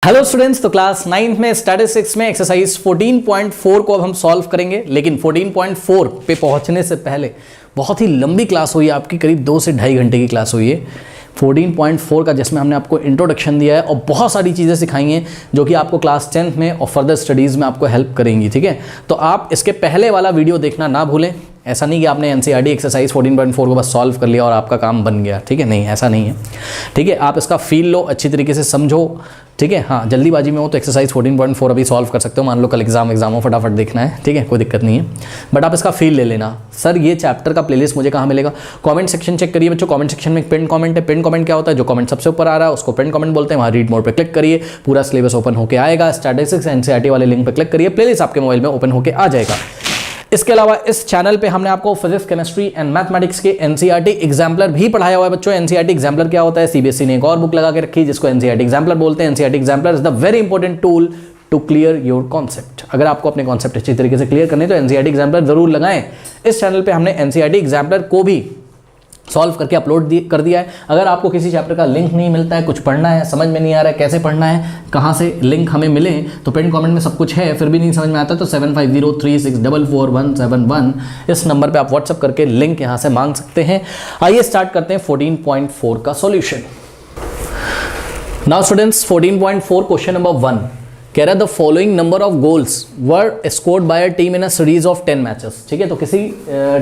Hello students, तो class 9th में statistics में एक्सरसाइज 14.4 को अब हम सॉल्व करेंगे। लेकिन 14.4 पे पहुंचने से पहले बहुत ही लंबी क्लास हुई है आपकी, करीब 2 से ढाई घंटे की क्लास हुई है 14.4 का, जिसमें हमने आपको इंट्रोडक्शन दिया है और बहुत सारी चीज़ें सिखाई हैं जो कि आपको क्लास 10th में और फर्दर स्टडीज़ में आपको हेल्प करेंगी। ठीक है, तो आप इसके पहले वाला वीडियो देखना ना भूलें। ऐसा नहीं कि आपने एनसीईआरटी एक्सरसाइज 14.4 को बस सॉल्व कर लिया और आपका काम बन गया। ठीक है, नहीं, ऐसा नहीं है। ठीक है, आप इसका फील लो, अच्छी तरीके से समझो। ठीक है, हाँ, जल्दीबाजी में हो तो एक्सरसाइज 14.4 अभी सॉल्व कर सकते हो। मान लो कल एग्जाम हो, फटाफट देखना है। ठीक है, कोई दिक्कत नहीं है, बट आप इसका फील ले लेना। सर ये चैप्टर का प्लेलिस्ट मुझे कहाँ मिलेगा? कमेंट सेक्शन चेक करिए बच्चों। कमेंट सेक्शन में पिन कमेंट है। पिन कमेंट क्या होता है? जो कमेंट सबसे ऊपर आ रहा है उसको पिन कमेंट बोलते हैं। वहाँ रीड मोर पे क्लिक करिए, पूरा सिलेबस ओपन होकर आएगा। स्टैटिस्टिक्स एनसीईआरटी वाले लिंक पर क्लिक करिए, प्लेलिस्ट आपके मोबाइल में ओपन होकर आ जाएगा। इसके अलावा इस चैनल पे हमने आपको फिजिक्स, केमिस्ट्री एंड मैथमेटिक्स के एनसीईआरटी एग्जाम्पलर भी पढ़ाया हुआ है बच्चों। एनसीईआरटी एग्जाम्पलर क्या होता है? सीबीएसई ने एक और बुक लगा के रखी है जिसको एनसीईआरटी एग्जाम्पलर बोलते हैं। NCERT exemplar is the very important tool to clear your concept. अगर आपको अपने कॉन्सेप्ट अच्छी तरीके से क्लियर करने तो एनसीईआरटी एग्जाम्पलर जरूर लगाएं। इस चैनल पे हमने एनसीईआरटी एग्जाम्पलर को भी सॉल्व करके अपलोड कर दिया है। अगर आपको किसी चैप्टर का लिंक नहीं मिलता है, कुछ पढ़ना है, समझ में नहीं आ रहा है कैसे पढ़ना है, कहाँ से लिंक हमें मिले, तो पिन कमेंट में सब कुछ है, फिर भी नहीं समझ में आता तो 7503644171 इस नंबर पे आप व्हाट्सअप करके लिंक यहाँ से मांग सकते हैं। आइए स्टार्ट करते हैं 14.4 का solution. Now students, 14.4 question number 1 कह रहा है the following number of goals were scored by a team in a series of 10 matches. ठीक है, तो किसी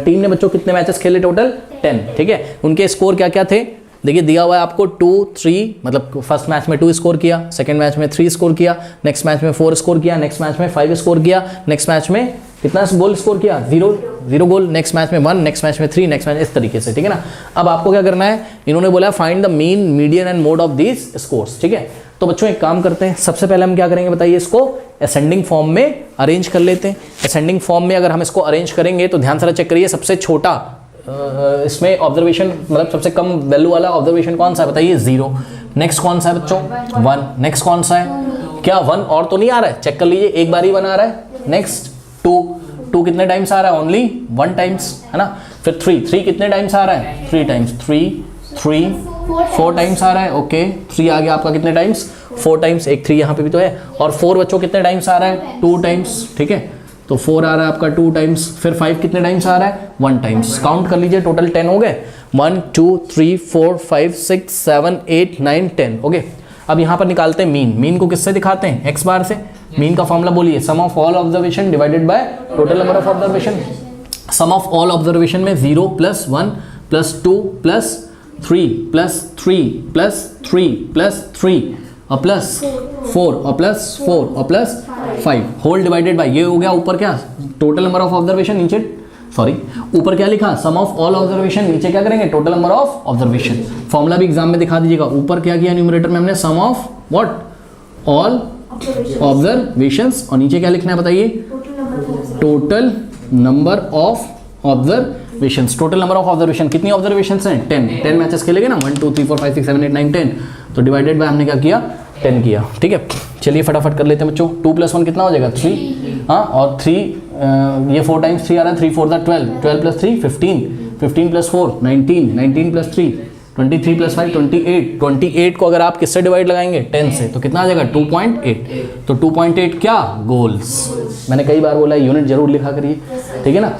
टीम ने बच्चों कितने मैचेस खेले? टोटल 10। ठीक है, उनके स्कोर क्या क्या थे? देखिए दिया हुआ है आपको 2, 3, मतलब फर्स्ट मैच में 2 स्कोर किया, सेकंड मैच में 3 स्कोर किया, नेक्स्ट मैच में 4 स्कोर किया, नेक्स्ट मैच में 5 स्कोर किया, नेक्स्ट मैच में कितना गोल स्कोर किया? 0 गोल, नेक्स्ट मैच में 1, नेक्स्ट मैच में 3, नेक्स्ट मैच इस तरीके से। ठीक है ना, अब आपको क्या करना है? इन्होंने बोला find the mean, median and mode of these scores. ठीक है, तो बच्चों एक काम करते हैं, सबसे पहले हम क्या करेंगे बताइए? इसको असेंडिंग फॉर्म में अरेंज कर लेते हैं। असेंडिंग फॉर्म में अगर हम इसको अरेंज करेंगे तो ध्यान से चेक करिए, सबसे छोटा इसमें ऑब्जर्वेशन, मतलब सबसे कम वैल्यू वाला ऑब्जर्वेशन कौन सा है बताइए? 0। नेक्स्ट कौन सा है बच्चों? 1। नेक्स्ट कौन सा है? क्या 1 और तो नहीं आ रहा है? चेक कर लीजिए, एक बार ही 1 आ रहा है। नेक्स्ट 2 कितने टाइम्स आ रहा है? ओनली 1 टाइम्स, है ना। फिर 3 कितने टाइम्स आ रहा है? 3 टाइम्स। 3 4 टाइम्स आ रहा है। ओके, 3 आ गया आपका कितने टाइम्स? 4 टाइम्स। एक 3 यहाँ पे भी तो है। और 4 बच्चों कितने टाइम्स आ रहा है? 2 टाइम्स। ठीक है, तो 4 आ रहा है आपका 2 टाइम्स। फिर 5 कितने टाइम्स आ रहा है? 1 टाइम्स। काउंट कर लीजिए, टोटल 10 हो गए। 1 2 3 4 5 6 7 8 9 10। ओके, अब यहाँ पर निकालते हैं मीन। मीन को किससे दिखाते हैं? एक्स बार से। मीन का फॉर्मूला बोलिए, sum of all observation divided by total number of observation. Sum of all observation में 0 + 1 + 2 + 3 + 3 + 3 + 3 और +4 और +4 और +5 होल डिवाइडेड बाय, ये हो गया ऊपर क्या? Total number of observation. नीचे ऊपर क्या लिखा? सम ऑफ ऑल ऑब्जर्वेशन। नीचे क्या करेंगे? Total number of observation. Formula भी एग्जाम में दिखा दीजिएगा। ऊपर क्या किया न्यूमरेटर में हमने? सम ऑफ व्हाट? All observations. और नीचे क्या लिखना है बताइए? Total number of observations. Total number of observation कितनी ऑब्जर्वेशंस हैं? 10 मैचेस खेलेंगे ना, 1 2 3 4 5 6 7 8 9 10, तो डिवाइडेड बाय हमने क्या किया? 10 किया। ठीक है, चलिए फटाफट कर लेते हैं बच्चों। 2 + 1 कितना हो जाएगा? 3। हाँ, और 3 ये 4 टाइम्स 3 आ रहा है। 3 4 12, 12 + 3 15, 15 + 4 19, 19 + 3 23 + 5 28। 28 को अगर आप किससे डिवाइड लगाएंगे? 10 से, तो कितना आ जाएगा? 2.8। तो 2.8 क्या? गोल्स। मैंने कई बार बोला यूनिट जरूर लिखा करिए। ठीक है ना,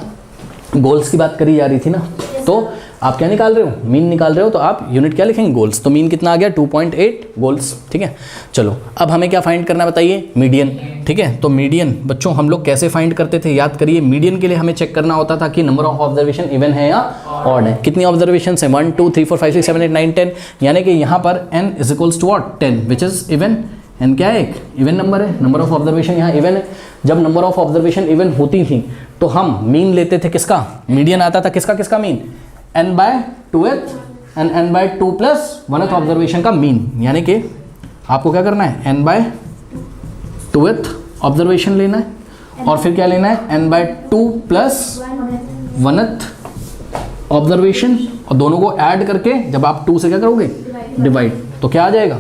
गोल्स की बात करी जा रही थी ना, तो आप क्या निकाल रहे हो? मीन निकाल रहे हो, तो आप यूनिट क्या लिखेंगे? गोल्स। तो मीन कितना आ गया? 2.8 गोल्स। ठीक है, चलो अब हमें क्या फाइंड करना बताइए? मीडियन। ठीक है, तो मीडियन बच्चों हम लोग कैसे फाइंड करते थे? याद करिए, मीडियन के लिए हमें चेक करना होता था कि नंबर ऑफ ऑब्जर्वेशन इवन है या ऑड है। कितनी ऑब्जर्वेशन है? 1 2 3 4 5 6 7 8 9 10, यानी कि यहाँ पर n = what? 10, which is even. n क्या है? एक इवन नंबर है। नंबर ऑफ ऑब्जर्वेशन यहाँ इवन है। जब नंबर ऑफ ऑब्जर्वेशन इवन होती थी तो हम मीन लेते थे। किसका मीडियन आता था? किसका mean? n/2th and n/2 + 1th observation का मीन। यानी कि आपको क्या करना है? n/2th ऑब्जर्वेशन लेना है और फिर क्या लेना है? n/2 + 1th ऑब्जर्वेशन, और दोनों को ऐड करके जब आप 2 से क्या करोगे? डिवाइड, तो क्या आ जाएगा?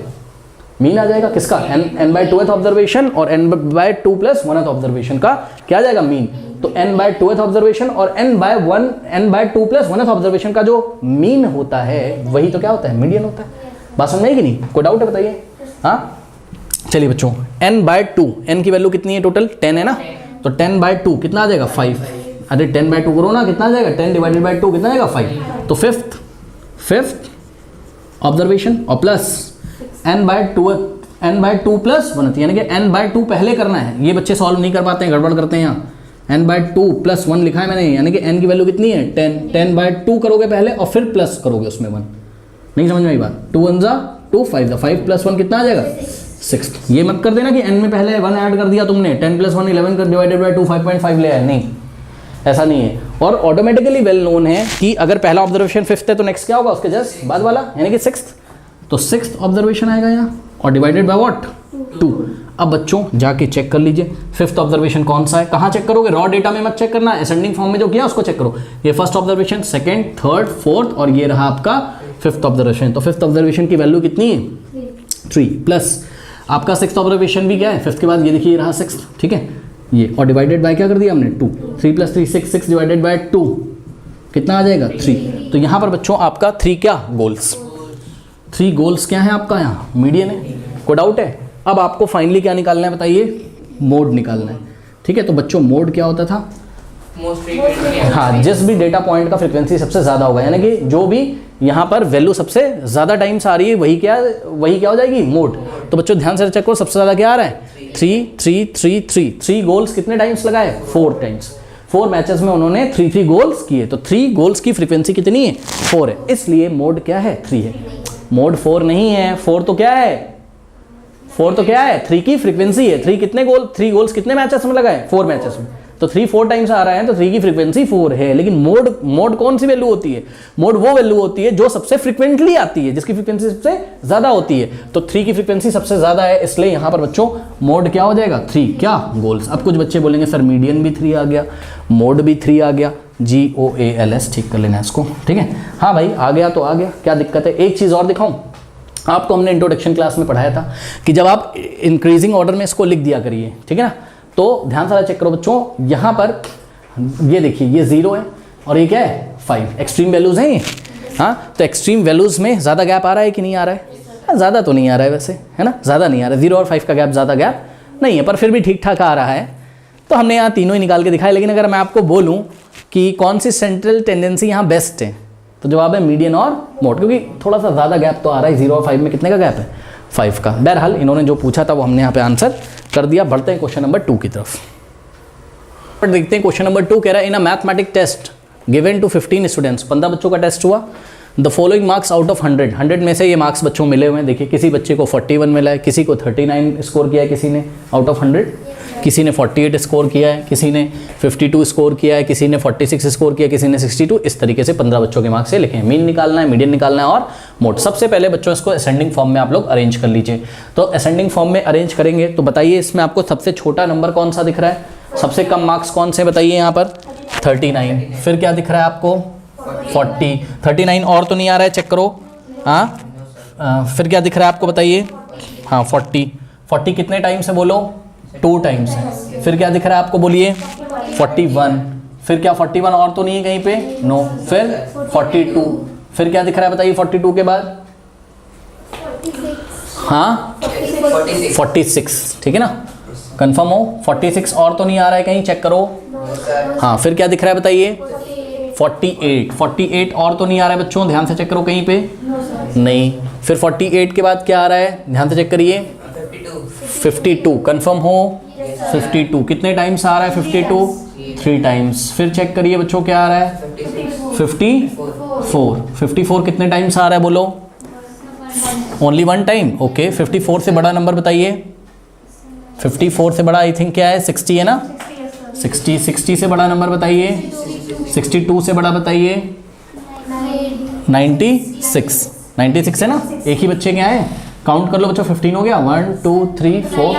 मीन आ जाएगा। किसका? n/2th ऑब्जर्वेशन और n/2 + 1th ऑब्जर्वेशन का क्या आ जाएगा? मीन। तो n/2th ऑब्जर्वेशन और n/2 + 1th ऑब्जर्वेशन का जो मीन होता है वही तो क्या होता है? मीडियन होता है। बात समझ में आई कि नहीं? कोई डाउट है बताइए? हाँ, चलिए बच्चों n/2, n की वैल्यू कितनी है टोटल 10 है ना, तो 10/2 कितना आ जाएगा 5। अरे 10/2 करो ना, कितना आ जाएगा 10 डिवाइडेड बाई 2 कितना आ जाएगा 5। तो फिफ्थ ऑब्जर्वेशन और प्लस n/2 प्लस 1, यानी कि n/2 पहले करना है। ये बच्चे सॉल्व नहीं कर पाते हैं, गड़बड़ करते हैं यहाँ। n/2 प्लस 1 लिखा है मैंने, यानी कि n की वैल्यू कितनी है 10। 10/2 करोगे पहले और फिर प्लस करोगे उसमें 1। नहीं समझ में आई बात। 2 1 जा 2, 5 5 प्लस 1 कितना आ जाएगा 6। ये मत कर देना कि n में पहले 1 ऐड कर दिया तुमने, 10 + 1 11 कर डिवाइडेड बाई 2 5.5 ले आए, नहीं ऐसा नहीं है। और ऑटोमेटिकली वेल नोन है कि अगर पहला ऑब्जर्वेशन 5th है तो नेक्स्ट क्या होगा उसके जस्ट बाद वाला, यानी कि 6th। तो 6th ऑब्जर्वेशन आएगा यहाँ और डिवाइडेड बाय व्हाट 2। अब बच्चों जाके चेक कर लीजिए 5th ऑब्जर्वेशन कौन सा है। कहाँ चेक करोगे, रॉ डेटा में मत चेक करना, असेंडिंग फॉर्म में जो किया उसको चेक करो। ये first observation, second, third, fourth और ये रहा आपका 5th ऑब्जर्वेशन। तो 5th ऑब्जर्वेशन की वैल्यू कितनी है 3 प्लस आपका 6th ऑब्जर्वेशन भी क्या है 5th के बाद ये देखिए रहा 6th, ठीक है ये, और डिवाइडेड बाय क्या कर दिया हमने 2। 3 + 3 6, 6 डिवाइडेड बाय 2 कितना आ जाएगा 3। तो यहाँ पर बच्चों आपका 3 क्या गोल्स, 3 गोल्स क्या है आपका यहाँ मीडियन है, कोई डाउट है। अब आपको फाइनली क्या निकालना है बताइए, मोड निकालना है, ठीक है। तो बच्चों मोड क्या होता था, हाँ जिस भी डेटा पॉइंट का फ्रीक्वेंसी सबसे ज़्यादा होगा, यानी कि जो भी यहाँ पर वैल्यू सबसे ज़्यादा टाइम्स आ रही है वही क्या हो जाएगी मोड। तो बच्चों ध्यान से चेक करो सबसे ज़्यादा क्या आ रहा है 3 3 3 3। 3 गोल्स कितने टाइम्स लगाए 4 टाइम्स, 4 मैचेस में उन्होंने 3 गोल्स किए। तो 3 गोल्स की फ्रीक्वेंसी कितनी है 4 है, इसलिए मोड क्या है 3 है। मोड 4 नहीं है, 4 तो क्या है 3 की फ्रीक्वेंसी है। 3 गोल्स कितने मैचेस में लगाए 4 मैचेस में, तो 3 4 टाइम्स आ रहा है तो 3 की फ्रीक्वेंसी 4 है। लेकिन मोड कौन सी वैल्यू होती है, मोड वो वैल्यू होती है जो सबसे फ्रीक्वेंटली आती है, जिसकी फ्रीक्वेंसी सबसे ज्यादा होती है। तो 3 की फ्रीक्वेंसी सबसे ज्यादा है, इसलिए यहां पर बच्चों मोड क्या हो जाएगा 3 क्या गोल्स। अब कुछ बच्चे बोलेंगे सर मीडियन भी 3 आ गया, मोड भी 3 आ गया, GOALS ठीक कर लेना इसको, ठीक है। हाँ भाई आ गया तो आ गया, क्या दिक्कत है। एक चीज और दिखाऊं आपको, हमने इंट्रोडक्शन क्लास में पढ़ाया था कि जब आप इंक्रीजिंग ऑर्डर में इसको लिख दिया करिए, ठीक है ना। तो ध्यान से चेक करो बच्चों, यहाँ पर ये देखिए ये 0 है और ये क्या है 5, एक्सट्रीम वैल्यूज हैं ये। हाँ तो एक्सट्रीम वैल्यूज में ज़्यादा गैप आ रहा है कि नहीं आ रहा है, ज़्यादा तो नहीं आ रहा है वैसे, है ना, ज़्यादा नहीं आ रहा है। 0 और 5 का गैप ज़्यादा गैप नहीं है, पर फिर भी ठीक ठाक आ रहा है। तो हमने यहाँ तीनों ही निकाल के दिखाया। लेकिन अगर मैं आपको बोलूँ कि कौन सी सेंट्रल टेंडेंसी यहाँ बेस्ट है, तो जवाब है मीडियन और मोड, क्योंकि थोड़ा सा ज़्यादा गैप तो आ रहा है। 0 और 5 में कितने का गैप है 5 का। बहरहाल इन्होंने जो पूछा था वो हमने यहाँ पे आंसर कर दिया। बढ़ते हैं क्वेश्चन नंबर 2 की तरफ। देखते हैं क्वेश्चन नंबर 2 कह रहा है in a mathematic test given to 15 students, 15 बच्चों का टेस्ट हुआ। The following marks out of 100, 100 में से ये मार्क्स बच्चों मिले हुए हैं। देखिए किसी बच्चे को 41 मिला है, किसी को 39 स्कोर किया है, किसी ने आउट ऑफ 100, किसी ने 48 स्कोर किया है, किसी ने 52 स्कोर किया है, किसी ने 46 स्कोर किया, किसी ने 62। इस तरीके से 15 बच्चों के मार्क्स से लिखे हैं। मीन निकालना है, मीडियन निकालना है और मोड। सबसे पहले बच्चों इसको असेंडिंग फॉर्म में आप लोग अरेंज कर लीजिए। तो असेंडिंग फॉर्म में अरेंज करेंगे तो बताइए इसमें आपको सबसे छोटा नंबर कौन सा दिख रहा है, सबसे कम मार्क्स कौन से बताइए यहाँ पर 39। फिर क्या दिख रहा है आपको 40, 39 और तो नहीं आ रहा है, चेक करो। हाँ फिर क्या दिख रहा है आपको बताइए, हाँ 40 कितने टाइम से बोलो 2 टाइम्स है। फिर क्या दिख रहा है आपको बोलिए 41, फिर क्या 41 और तो नहीं है कहीं पे, नो। फिर 42, फिर क्या दिख रहा है बताइए 42 के बाद, हाँ 46, ठीक है ना, कंफर्म हो। 46 और तो नहीं आ रहा है कहीं, चेक करो। हाँ फिर क्या दिख रहा है बताइए 48 और तो नहीं आ रहा है बच्चों, ध्यान से चेक करो कहीं पे, नहीं। फिर 48 के बाद क्या आ रहा है, ध्यान से चेक करिए 52, कंफर्म हो। 52 कितने टाइम्स आ रहा है 52, 3 टाइम्स। फिर चेक करिए बच्चों क्या आ रहा है 54 कितने टाइम्स आ रहा है बोलो, ओनली 1 टाइम, ओके। 54 से बड़ा नंबर बताइए, 54 से बड़ा आई थिंक क्या है 60 है ना, 60 से बड़ा नंबर बताइए, 62 से बड़ा बताइए 96 है ना। एक ही बच्चे के आए, काउंट कर लो बच्चों, 15 हो गया, 1 2 3 4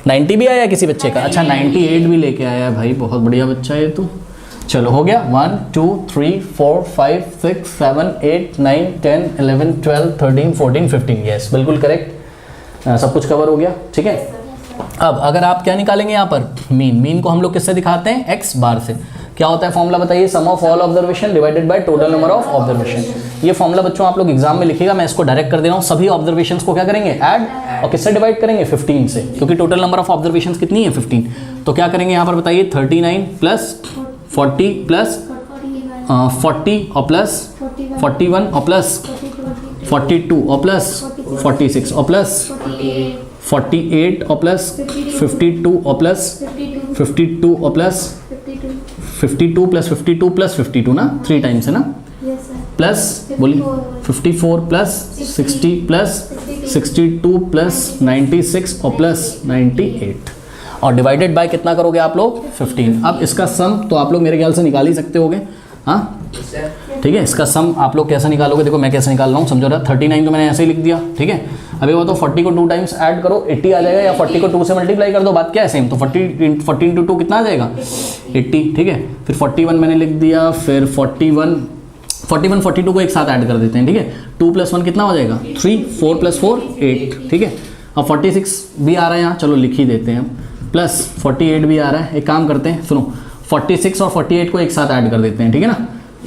90 भी आया किसी बच्चे का, अच्छा 98 भी लेके आया है भाई, बहुत बढ़िया बच्चा है तो। चलो हो गया 1 2 3 4 5 6 7 8 9 10 11 12 13 14 15, यस बिल्कुल करेक्ट, सब कुछ कवर हो गया, ठीक है। अब अगर आप क्या निकालेंगे यहाँ पर मीन को हम लोग किससे दिखाते हैं x बार से, क्या होता है फॉर्मूला बताइए, sum of all observation divided by total number of observation. ये फॉर्मूला बच्चों आप लोग एग्जाम में लिखिएगा, मैं इसको डायरेक्ट कर दे रहा हूँ। सभी ऑब्जर्वेशंस को क्या करेंगे, ऐड, और किससे डिवाइड करेंगे, 15 से, क्योंकि टोटल नंबर ऑफ ऑब्जर्वेशंस कितनी है, 15। तो क्या करेंगे यहाँ पर बताइए, 39 प्लस 40 प्लस 40 और प्लस 41 और प्लस 42 और प्लस 46 और प्लस 48 और प्लस 52 और प्लस 52 और प्लस 52 प्लस 52 प्लस 52 ना, 3 टाइम्स है ना, प्लस बोलिए 54 प्लस 60 प्लस 62 प्लस 96 और प्लस 98 और डिवाइडेड बाय कितना करोगे आप लोग, 15। अब इसका सम तो आप लोग मेरे ख्याल से निकाल ही सकते होगे, हाँ ठीक है। इसका सम आप लोग कैसे निकालोगे, देखो मैं कैसे निकाल रहा हूँ, समझो रहा। 39 तो मैंने ऐसे ही लिख दिया, ठीक है। अभी वो तो 40 को 2 टाइम्स ऐड करो 80 आ जाएगा, या 40 को 2 से मल्टीप्लाई कर दो, बात क्या है सेम। तो 40 इंटू 2 कितना आ जाएगा, 80, ठीक है। फिर 41 मैंने लिख दिया, फिर 41 42 को एक साथ ऐड कर देते हैं, ठीक है। 2 + 1 कितना हो जाएगा, 3, 4 + 4 8, ठीक है। अब 46 भी आ रहा है यहाँ, चलो लिख ही देते हैं, प्लस 48 भी आ रहा है। एक काम करते हैं, सुनो 46 और 48 को एक साथ ऐड कर देते हैं, ठीक है ना,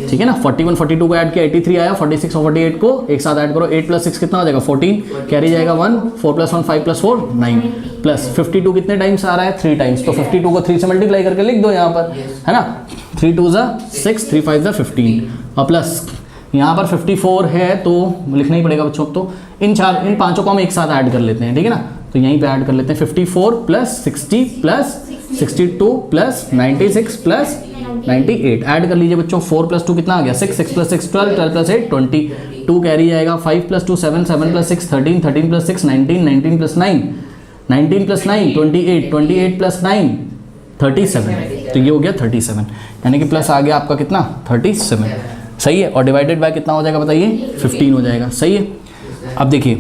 ठीक है ना। 41 42 को ऐड किया 83 आया, 46 और 48 को एक साथ ऐड करो, 8 + 6 कितना हो जाएगा, 14, कैरी जाएगा 1, 4 + 1 5 + 4 9, प्लस 52 कितने टाइम्स आ रहा है, 3 टाइम्स। तो 52 को 3 से मल्टीप्लाई करके लिख दो यहाँ पर, है ना। 3 2 = 6, 3 5 = 15 और प्लस यहाँ पर 54 है तो लिखना ही पड़ेगा बच्चों। तो इन पांचों को हम एक साथ ऐड कर लेते हैं, ठीक है ना। तो यहीं पे ऐड कर लेते हैं, 54 plus 60 plus 62 plus 96 plus 98 add कर लीजिए बच्चों। 4 + 2 कितना आ गया, 6, 6 + 6 12, 12 + 8 20, 2 कैरी आएगा, 5 + 2 7, 7 + 6 13, 13 + 6 19, 19 + 9 19 + 9 28, 28 + 9 37। तो ये हो गया 37, यानी कि प्लस आ गया आपका कितना, 37, सही है। और डिवाइडेड बाय कितना हो जाएगा बताइए, 15 हो जाएगा, सही है। अब देखिए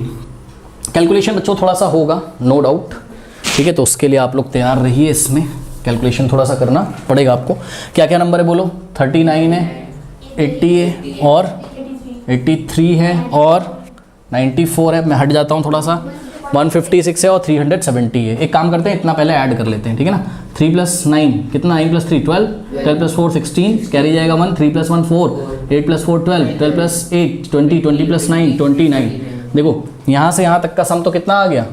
कैलकुलेशन बच्चों थोड़ा सा होगा, नो डाउट, ठीक है। तो उसके लिए आप लोग तैयार रहिए, इसमें कैलकुलेशन थोड़ा सा करना पड़ेगा आपको। क्या क्या नंबर है बोलो, 39 है, 80 है और 83 है और 94 है, मैं हट जाता हूँ थोड़ा सा, 156 है और 370 है। एक काम करते हैं, इतना पहले ऐड कर लेते हैं, ठीक है ना। 3 + 9 कितना, 9 + 3 12, 12 + 4 16, कैरी जाएगा 1, 3 + 1 4, 8 + 4 12, 12 + 8 20, 20 + 9 29। देखो यहाँ से यहाँ तक का सम तो कितना आ गया,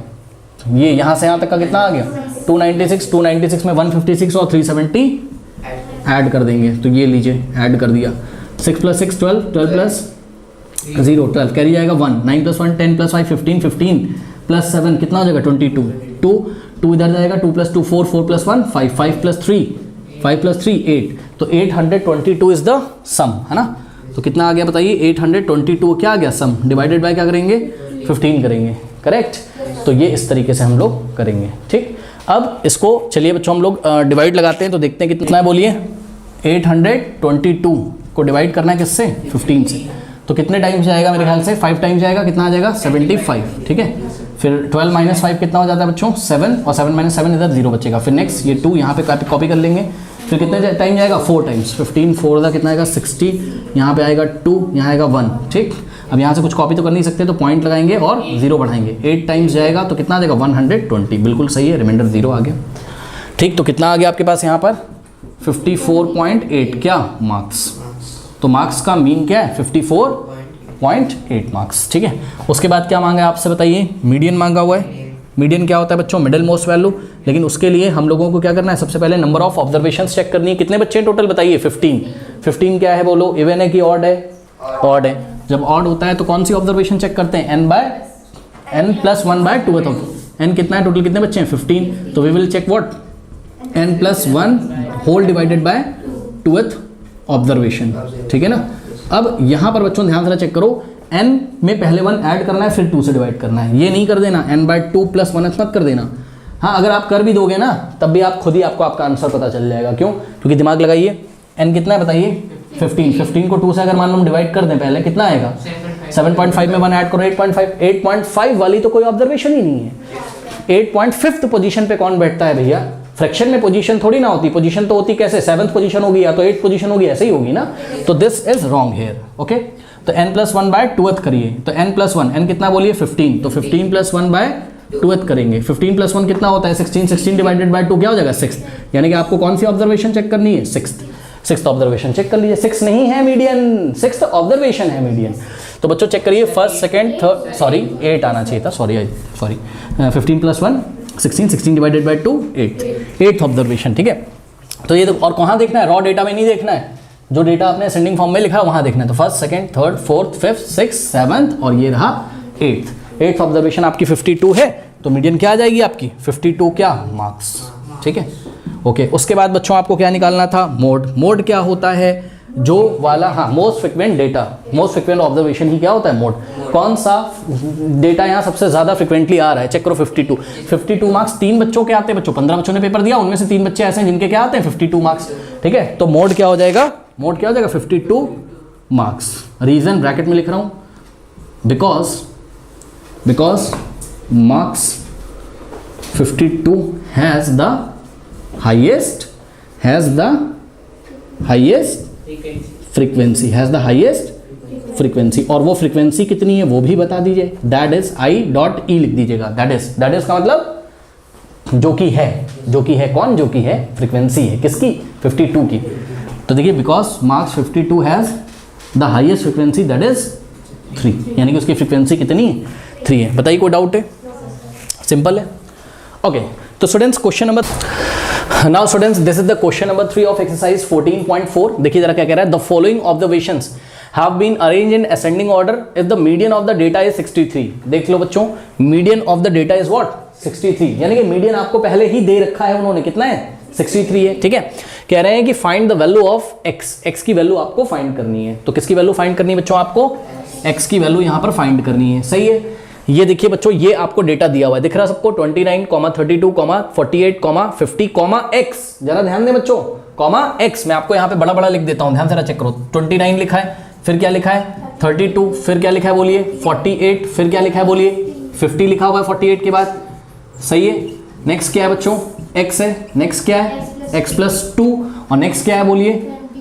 ये यहाँ से यहाँ तक का कितना आ गया, 296 में 156 और 370 ऐड कर देंगे। तो ये लीजिए ऐड कर दिया, 6 + 6 12, 12 + 0 12, कैरी जाएगा 1, 9 + 1 10 + 5 15, 15 + 7 कितना हो जाएगा 22, 2 इधर जाएगा, 2 + 2 4, 4 + 1 5, 5 + 3 5 + 3 8। तो 822 इज द सम, है ना। तो कितना आ गया बताइए, 822 क्या आ गया सम, डिवाइडेड बाय क्या करेंगे, 15 करेंगे, करेक्ट। तो ये इस तरीके से हम लोग करेंगे, ठीक। अब इसको चलिए बच्चों हम लोग डिवाइड लगाते हैं, तो देखते हैं कितना है, बोलिए 822 को डिवाइड करना है किससे, 15 से। तो कितने टाइम्स जाएगा, मेरे ख्याल से 5 टाइम्स जाएगा, कितना आ जाएगा 75, ठीक है। फिर 12 - 5 कितना हो जाता है बच्चों, 7, और 7 - 7 इधर 0 बचेगा। फिर नेक्स्ट ये 2 यहाँ पे कॉपी कर लेंगे। फिर कितने टाइम जाएगा, 4 टाइम्स, 15 4 का कितना आएगा 60, यहाँ पे आएगा 2, यहाँ आएगा 1, ठीक। अब यहाँ से कुछ कॉपी तो कर नहीं सकते, तो पॉइंट लगाएंगे और 0 बढ़ाएंगे। 8 टाइम्स जाएगा तो कितना आ जाएगा 120, बिल्कुल सही है, रिमाइंडर 0 आ गया, ठीक। तो कितना आ गया आपके पास यहाँ पर 54.8 क्या मार्क्स। तो मार्क्स का मीन क्या है 54.8 मार्क्स, ठीक है। उसके बाद क्या मांगा है आपसे बताइए, मीडियन मांगा हुआ है। मीडियन क्या होता है बच्चों, मिडिल मोस्ट वैल्यू। लेकिन उसके लिए हम लोगों को क्या करना है, सबसे पहले नंबर ऑफ ऑब्जर्वेशंस चेक करनी है। कितने बच्चे हैं टोटल बताइए, 15। 15 क्या है बोलो, इवन है कि ऑड है, ऑड है। जब ऑड होता है तो कौन सी ऑब्जर्वेशन चेक करते हैं, n + 1/2। n कितना है टोटल, कितने बच्चे हैं 15। तो we will check what, n + 1 whole divided by 2th observation, ठीक है ना। अब यहाँ पर बच्चों ध्यान से चेक करो, n में पहले 1 ऐड करना है, फिर 2 से डिवाइड करना है। ये नहीं कर देना n/2 + 1 मत कर देना। हाँ, अगर आप कर भी दोगे ना, तब भी आप खुद ही आपको आपका आंसर पता चल जाएगा। क्यों, क्योंकि दिमाग लगाइए, n कितना है बताइए 15। 15 को 2 से अगर मान लो हम डिवाइड कर दें पहले, कितना आएगा 7.5 में 1 ऐड करो 8.5। 8.5 वाली तो कोई ऑब्जर्वेशन ही नहीं है। 8.5 पोजीशन पे कौन बैठता है भैया, फ्रैक्शन में पोजीशन थोड़ी ना होती, पोजीशन तो होती कैसे, 7th पोजीशन होगी या तो 8th पोजीशन होगी, ऐसे ही होगी ना। तो this is wrong hair, okay. तो n + 1/2 करिए, तो n + 1, n कितना बोलिए 15। तो 15 + 1/2 करेंगे। 15 + 1 कितना होता है 16। 16 डिवाइडेड बाय 2 क्या हो जाएगा 6। यानी कि आपको कौन सी ऑब्जर्वेशन चेक करनी है, 6th। सिक्स्थ ऑब्जर्वेशन चेक कर लीजिए, 6 नहीं है मीडियन, सिक्स्थ ऑब्जर्वेशन है मीडियन। तो बच्चों चेक करिए, फर्स्ट सेकंड थर्ड, सॉरी 8 आना चाहिए था, sorry 15 + 1 16, 16 divided by 2 8, 8th observation, ठीक है। तो ये और कहाँ देखना है, रॉ डेटा में नहीं देखना है, जो डेटा आपने असेंडिंग फॉर्म में लिखा है वहाँ देखना है। तो first second third fourth fifth six seventh और ये रहा 8th ऑब्जर्वेशन आपकी 52 है, तो मीडियन क्या आ जाएगी आपकी 52 क्या मार्क्स, ठीक है। ओके, उसके बाद बच्चों आपको क्या निकालना था, मोड क्या होता है, जो वाला, हाँ most frequent data, most frequent observation ही क्या होता है, मोड। कौन सा डेटा यहाँ सबसे ज़्यादा फ्रिक्वेंटली आ रहा है, चेक करो 52 मार्क्स 3 बच्चों के आते हैं बच्चों, 15 बच्चों ने पेपर दिया, उनमें से 3 बच्चे ऐसे हैं जिनके क्या आते हैं 52 मार्क्स, ठीक है। तो मोड क्या हो जाएगा, मोड क्या हो जाएगा 52 मार्क्स। रीजन ब्रैकेट में लिख रहा हूँ, because marks 52 has the highest frequency, और वो फ्रीक्वेंसी कितनी है वो भी बता दीजिए, दैट इज I.E लिख दीजिएगा, दैट इज का मतलब जो कि है कौन, जो कि है फ्रीक्वेंसी है किसकी 52 की। तो देखिए because marks 52 has the highest frequency that is 3, यानी कि उसकी फ्रीक्वेंसी कितनी है 3 है। बताइए कोई डाउट है, सिंपल है। ओके, तो students question number, now students this is the question number 3 of exercise 14.4। देखिए जरा क्या कह रहा है, the following observations have been arranged in ascending order if the median of the data is 63। देख लो बच्चों, median of the data is what 63, यानी कि मीडियन आपको पहले ही दे रखा है उन्होंने, कितना है 63 है, ठीक है। कह रहे हैं कि find the value of x की वैल्यू आपको फाइंड करनी है। तो किसकी वैल्यू फाइंड करनी है बच्चों, आपको x की वैल्यू यहां पर फाइंड करनी है, सही है। ये देखिए बच्चों, ये आपको डेटा दिया हुआ है, दिख रहा है सबको 29, 32, 48, 50, x, जरा ध्यान दें बच्चों, x, मैं आपको यहां पे बड़ा बड़ा लिख देता हूं, ध्यान से चेक करो। 29 लिखा है, फिर क्या लिखा है 32, फिर क्या लिखा है बोलिए 48, फिर क्या लिखा है बोलिए 50 लिखा हुआ है 48 के बाद, सही है। नेक्स्ट क्या है बच्चों, x है, नेक्स्ट क्या है x+2, और नेक्स्ट क्या है बोलिए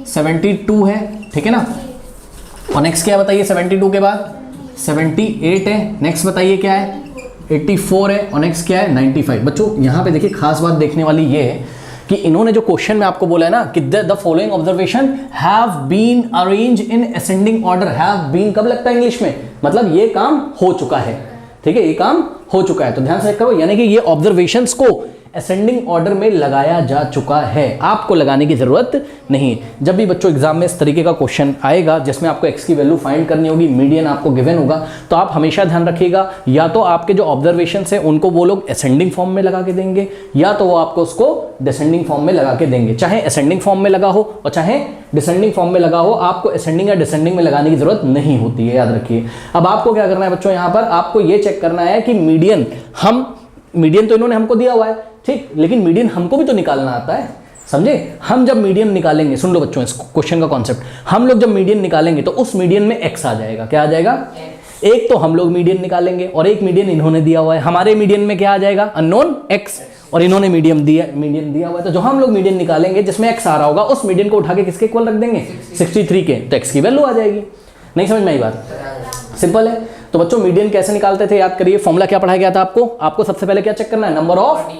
72 है, ठीक है ना। और नेक्स्ट क्या है बताइए 72 के बाद 78 है, नेक्स्ट बताइए क्या है 84 है, और नेक्स्ट क्या है 95। बच्चों यहाँ पे देखिए खास बात देखने वाली ये है कि इन्होंने जो क्वेश्चन में आपको बोला है ना कि the following observation have been arrange in ascending order, have been कब लगता है इंग्लिश में, मतलब ये काम हो चुका है, ठीक है, ये काम हो चुका है। तो ध्यान से करो, यानी कि ये ऑब्जर्वेशंस को असेंडिंग ऑर्डर में लगाया जा चुका है, आपको लगाने की जरूरत नहीं है। जब भी बच्चों एग्जाम में इस तरीके का क्वेश्चन आएगा जिसमें आपको x की वैल्यू फाइंड करनी होगी, मीडियन आपको गिवन होगा, तो आप हमेशा ध्यान रखिएगा, या तो आपके जो ऑब्जर्वेशन है उनको वो लोग असेंडिंग फॉर्म में लगा के देंगे, या तो वो आपको उसको डिसेंडिंग फॉर्म में लगा के देंगे। चाहे असेंडिंग फॉर्म में लगा हो और चाहे डिसेंडिंग फॉर्म में लगा हो, आपको असेंडिंग या डिसेंडिंग में लगाने की जरूरत नहीं होती है, याद रखिए। अब आपको क्या करना है बच्चों, यहाँ पर आपको ये चेक करना है कि मीडियन तो इन्होंने हमको दिया हुआ है, ठीक, लेकिन मीडियन हमको भी तो निकालना आता है, समझे। हम जब मीडियन निकालेंगे, सुन लो बच्चों इस क्वेश्चन का कॉन्सेप्ट, हम लोग जब मीडियन निकालेंगे तो उस मीडियन में x आ जाएगा, क्या आ जाएगा, एक तो हम लोग मीडियन निकालेंगे और एक मीडियन इन्होंने दिया हुआ है, हमारे मीडियन में क्या आ जाएगा अननोन x, और इन्होंने मीडियन दिया हुआ है, तो जो हम लोग मीडियन निकालेंगे जिसमें x आ रहा होगा उस मीडियन को उठा के किसके इक्वल रख देंगे 63 के, तो x की वैल्यू आ जाएगी। नहीं समझ में आई बात, सिंपल है। तो बच्चों मीडियन कैसे निकालते थे याद करिए, फॉर्मूला क्या पढ़ाया गया था आपको सबसे पहले क्या चेक करना है, नंबर ऑफ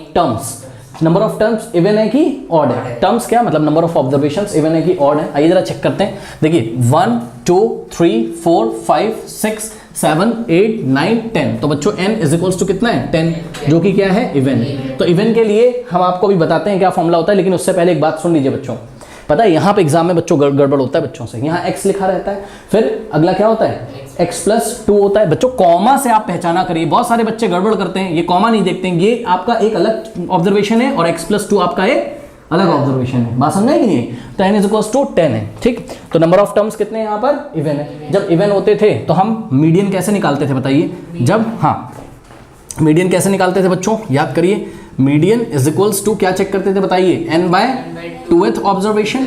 टर्म्स इवन है कि ऑड है, टर्म्स क्या मतलब नंबर ऑफ ऑब्जर्वेशंस, इवन है कि ऑड है। आइए जरा चेक करते हैं, देखिए 1 2 3 4 5 6 7 8 9 10, तो बच्चों n इज इक्वल्स टू कितना है 10, जो कि क्या है इवन है। तो इवन के लिए हम आपको भी बताते हैं क्या फॉर्मूला होता है, लेकिन उससे पहले एक बात सुन लीजिए बच्चों, पता है यहाँ पे एग्जाम में बच्चों गड़बड़ होता है बच्चों से, यहाँ x लिखा रहता है, फिर अगला क्या होता है x+2 होता है। बच्चों कॉमा से आप पहचाना करिए, बहुत सारे बच्चे गड़बड़ करते हैं, ये कॉमा नहीं देखते हैं, ये आपका एक अलग ऑब्जर्वेशन है और x+2 आपका एक अलग ऑब्जर्वेशन है, बात समझ में कि नहीं। तो n इज 10 है, ठीक। तो नंबर ऑफ टर्म्स कितने यहाँ पर इवन है। जब इवन होते थे तो हम मीडियन कैसे निकालते थे बताइए, जब मीडियन कैसे निकालते थे बच्चों, याद करिए, मीडियन इज इक्वल्स टू क्या चेक करते थे बताइए, n/2th ऑब्जर्वेशन।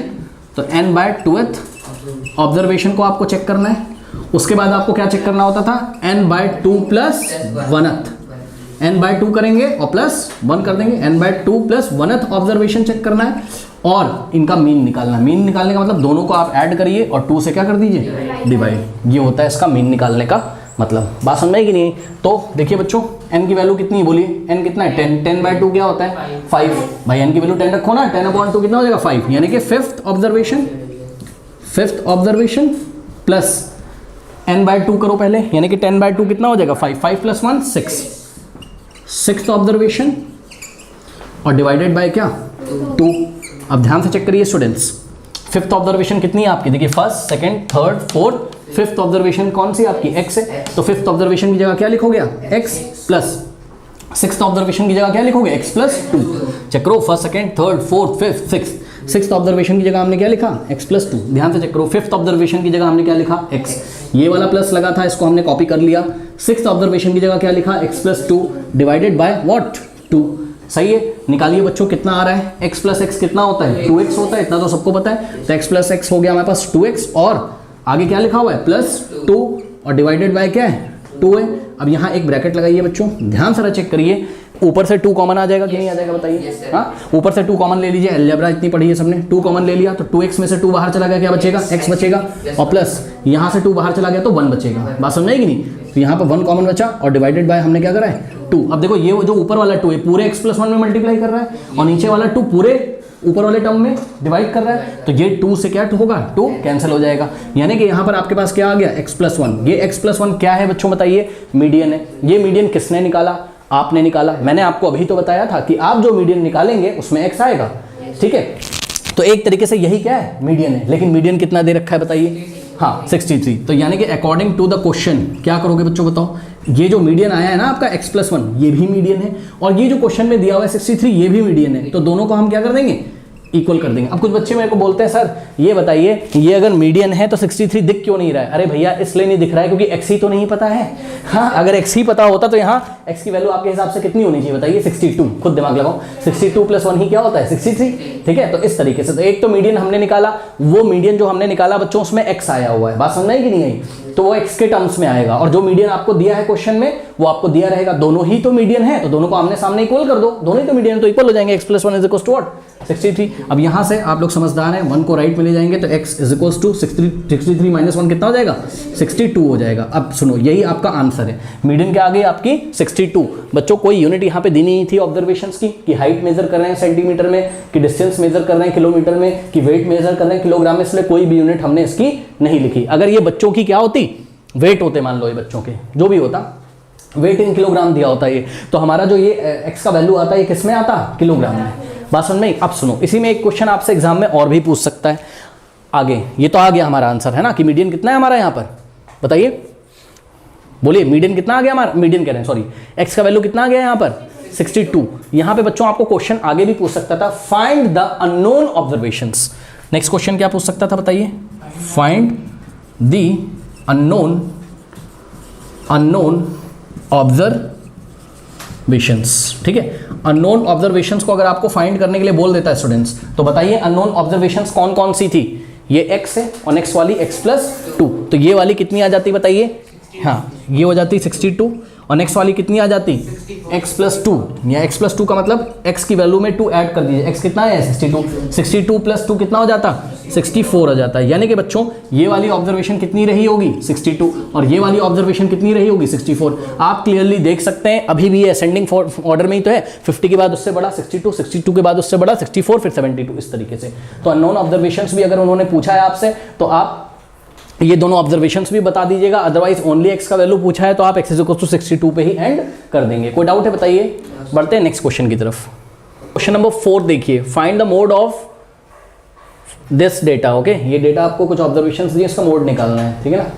तो n/2th ऑब्जर्वेशन को आपको चेक करना है, उसके बाद आपको क्या चेक करना होता था n/2 + 1th, n/2 करेंगे और +1 कर देंगे, n/2 + 1th ऑब्जर्वेशन चेक करना है, और इनका मीन निकालना है। मीन निकालने का मतलब दोनों को आप ऐड करिए और 2 से क्या कर दीजिए डिवाइड, ये होता है इसका मीन निकालने का मतलब बात समझ में आई कि नहीं? तो देखिए बच्चों n की वैल्यू कितनी है बोलिए, n कितना है 10, 10/2 क्या होता है 5, भाई n की वैल्यू 10 रखो ना, 10/2 कितना हो जाएगा 5, यानी कि फिफ्थ ऑब्जर्वेशन प्लस n/2 करो पहले, यानी कि 10/2 कितना हो जाएगा 5, 5 + 1 6, सिक्स्थ ऑब्जर्वेशन और डिवाइडेड बाय क्या 2। अब ध्यान से चेक करिए स्टूडेंट्स, फिफ्थ ऑब्जर्वेशन कितनी है आपकी, देखिए first, second, third, fourth, fifth observation कौन सी आपकी x है, तो फिफ्थ ऑब्जर्वेशन की जगह क्या लिखोगे x प्लस सिक्स्थ ऑब्जर्वेशन की जगह क्या लिखोगे x + 2। चेक करो first, second, third, fourth, fifth, sixth, sixth observation की जगह हमने क्या लिखा x + 2। ध्यान से चेक करो, फिफ्थ ऑब्जर्वेशन की जगह हमने क्या लिखा x, ये वाला प्लस लगा था इसको हमने कॉपी कर लिया। सिक्स्थ ऑब्जर्वेशन की जगह क्या लिखा x + 2 डिवाइडेड बाय व्हाट 2। सही है, निकालिए बच्चों कितना आ रहा है, x + x कितना होता है 2x होता है, इतना तो सबको पता है। तो x + x हो गया हमारे पास 2x और आगे क्या लिखा हुआ है +2 और डिवाइडेड बाय क्या है 2 है। अब यहाँ एक ब्रैकेट लगाइए बच्चों, ध्यान से चेक करिए, ऊपर से 2 कॉमन आ जाएगा कि नहीं आ जाएगा बताइए। हाँ, ऊपर से 2 कॉमन ले लीजिए, अलजेब्रा इतनी पढ़ी है सबने, 2 कॉमन ले लिया तो 2x में से 2 बाहर चला गया, क्या बचेगा x बचेगा, और प्लस यहाँ से 2 बाहर चला गया तो 1 बचेगा। बात समझ आएगी नहीं? तो यहाँ पर 1 कॉमन बचा और डिवाइडेड बाय हमने क्या करा है 2। अब देखो ये जो ऊपर वाला 2 है पूरे x + 1 में मल्टीप्लाई कर रहा है और नीचे वाला 2 पूरे ऊपर वाले टर्म में डिवाइड कर रहा है, तो ये 2 से क्या होगा 2 कैंसिल हो जाएगा, यानी कि यहाँ पर आपके पास क्या आ गया x + 1। ये x + 1 क्या है बच्चों बताइए, मीडियन है। ये मीडियन किसने निकाला, आपने निकाला। मैंने आपको अभी तो बताया था कि आप जो मीडियन निकालेंगे उसमें x आएगा, ठीक है। तो एक तरीके से यही क्या है मीडियन है, लेकिन मीडियन कितना दे रखा है बताइए, हाँ 63। तो यानी कि अकॉर्डिंग टू द क्वेश्चन क्या करोगे बच्चों बताओ, ये जो मीडियन आया है ना आपका x + 1 ये भी मीडियन है और ये जो क्वेश्चन में दिया हुआ है 63 ये भी मीडियन है, तो दोनों को हम क्या कर देंगे इक्वल कर देंगे। अब कुछ बच्चे मेरे को बोलते हैं सर ये बताइए ये अगर मीडियन है तो 63 दिख क्यों नहीं रहा है। अरे भैया इसलिए नहीं दिख रहा है क्योंकि x ही तो नहीं पता है। हाँ, अगर x ही पता होता तो यहाँ x की वैल्यू आपके हिसाब से कितनी होनी चाहिए बताइए 62। खुद दिमाग लगाओ, 62 + 1 ही क्या होता है 63, ठीक है। तो इस तरीके से तो एक तो मीडियन हमने निकाला, वो मीडियन जो हमने निकाला बच्चों उसमें x आया हुआ है, बात समझ आई कि नहीं आई, तो वो x के टर्म्स में आएगा और जो मीडियन आपको दिया है क्वेश्चन में वो आपको दिया रहेगा। दोनों ही तो मीडियन है तो दोनों को आमने सामने इक्वल कर दो, दोनों ही तो मीडियन तो इक्वल हो जाएंगे, x + 1 = what 63। अब यहाँ से आप लोग समझदार हैं, 1 को राइट में ले जाएंगे तो x = 63 - 1 कितना हो जाएगा 62 हो जाएगा। अब सुनो यही आपका आंसर है, मीडियन क्या आ गई आपकी 62। बच्चों कोई यूनिट यहाँ पे दी नहीं थी ऑब्जर्वेशंस की, कि हाइट मेजर कर रहे हैं सेंटीमीटर में, कि डिस्टेंस मेजर कर रहे हैं किलोमीटर में, कि वेट मेजर कर रहे हैं किलोग्राम में, इसलिए कोई भी यूनिट हमने इसकी नहीं लिखी। अगर ये बच्चों की क्या होती वेट होते, मान लो ये बच्चों के जो भी होता वेट इन किलोग्राम दिया होता ये, तो हमारा जो ये x का वैल्यू आता है ये किस में आता किलोग्राम में। बात समझ में? अब सुनो इसी में एक क्वेश्चन आपसे एग्जाम में और भी पूछ सकता है आगे। ये तो आ गया हमारा आंसर है ना कि मीडियन कितना है हमारा यहाँ पर, बताइए बोलिए मीडियन कितना आ गया हमारा, मीडियन कह रहे हैं सॉरी, x का वैल्यू कितना आ गया यहाँ पर 62। यहाँ पे बच्चों आपको क्वेश्चन आगे भी पूछ सकता था, find the unknown observations. Next question क्या पूछ सकता था बताइए, फाइंड द अननोन ऑब्जर्वेशंस, ठीक है। अननोन ऑब्जर्वेशंस को अगर आपको फाइंड करने के लिए बोल देता है स्टूडेंट्स, तो बताइए अननोन ऑब्जर्वेशंस कौन कौन सी थी। ये x है और नेक्स्ट वाली x + 2, तो ये वाली कितनी आ जाती बताइए, हाँ ये हो जाती 62 और नेक्स्ट वाली कितनी आ जाती x + 2, या x + 2 का मतलब x की वैल्यू में 2 ऐड कर दीजिए, x कितना है 62, 62 + 2 कितना हो जाता 64 आ जाता है। यानी कि बच्चों ये वाली ऑब्जर्वेशन कितनी रही होगी 62 और ये वाली ऑब्जर्वेशन कितनी रही होगी 64। आप क्लियरली देख सकते हैं अभी भी ये असेंडिंग ऑर्डर में ही तो है, 50 के बाद उससे बड़ा 62, 62 के बाद उससे बड़ा 64, फिर 72 इस तरीके से। तो अननोन ऑब्जर्वेशंस भी अगर उन्होंने पूछा है आपसे तो आप ये दोनों ऑब्जर्वेशंस भी बता दीजिएगा, अदरवाइज ओनली x का वैल्यू पूछा है तो आप x = 62 पे ही एंड कर देंगे। कोई डाउट है बताइए, बढ़ते हैं नेक्स्ट क्वेश्चन की तरफ। क्वेश्चन नंबर 4 देखिए, find the mode of this data. Okay, ये डेटा आपको कुछ ऑब्जर्वेशंस दिए, इसका मोड निकालना है, ठीक है ना।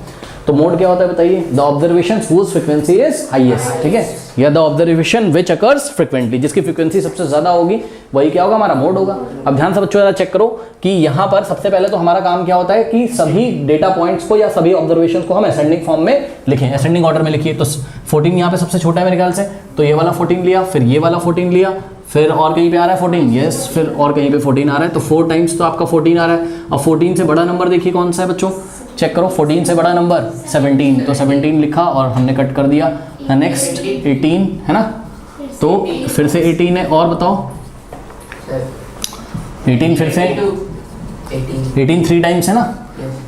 तो मोड क्या होता है बताइए, the observations whose frequency is highest, ठीक है, या the observation which occurs frequently, जिसकी फ्रीक्वेंसी सबसे ज्यादा होगी वही क्या होगा हमारा मोड होगा। अब ध्यान से बच्चों जरा चेक करो कि यहाँ पर सबसे पहले तो हमारा काम क्या होता है कि सभी डेटा पॉइंट्स को या सभी ऑब्जर्वेशंस को हम असेंडिंग फॉर्म में लिखें, असेंडिंग ऑर्डर में लिखिए। तो 14 यहाँ पे सबसे छोटा है मेरे ख्याल से, तो ये वाला 14 लिया, फिर ये वाला 14 लिया, फिर और कहीं पे आ रहा है 14, यस, फिर और कहीं पे 14 आ रहा है, तो 4 टाइम्स तो आपका 14 आ रहा है। अब 14 से बड़ा नंबर देखिए कौन सा है बच्चों, चेक करो, 14 से बड़ा नंबर 17, तो 17 लिखा और हमने कट कर दिया। नेक्स्ट 18 है ना, तो फिर से 18 है, और बताओ 18 फिर से 18 3 टाइम्स है ना।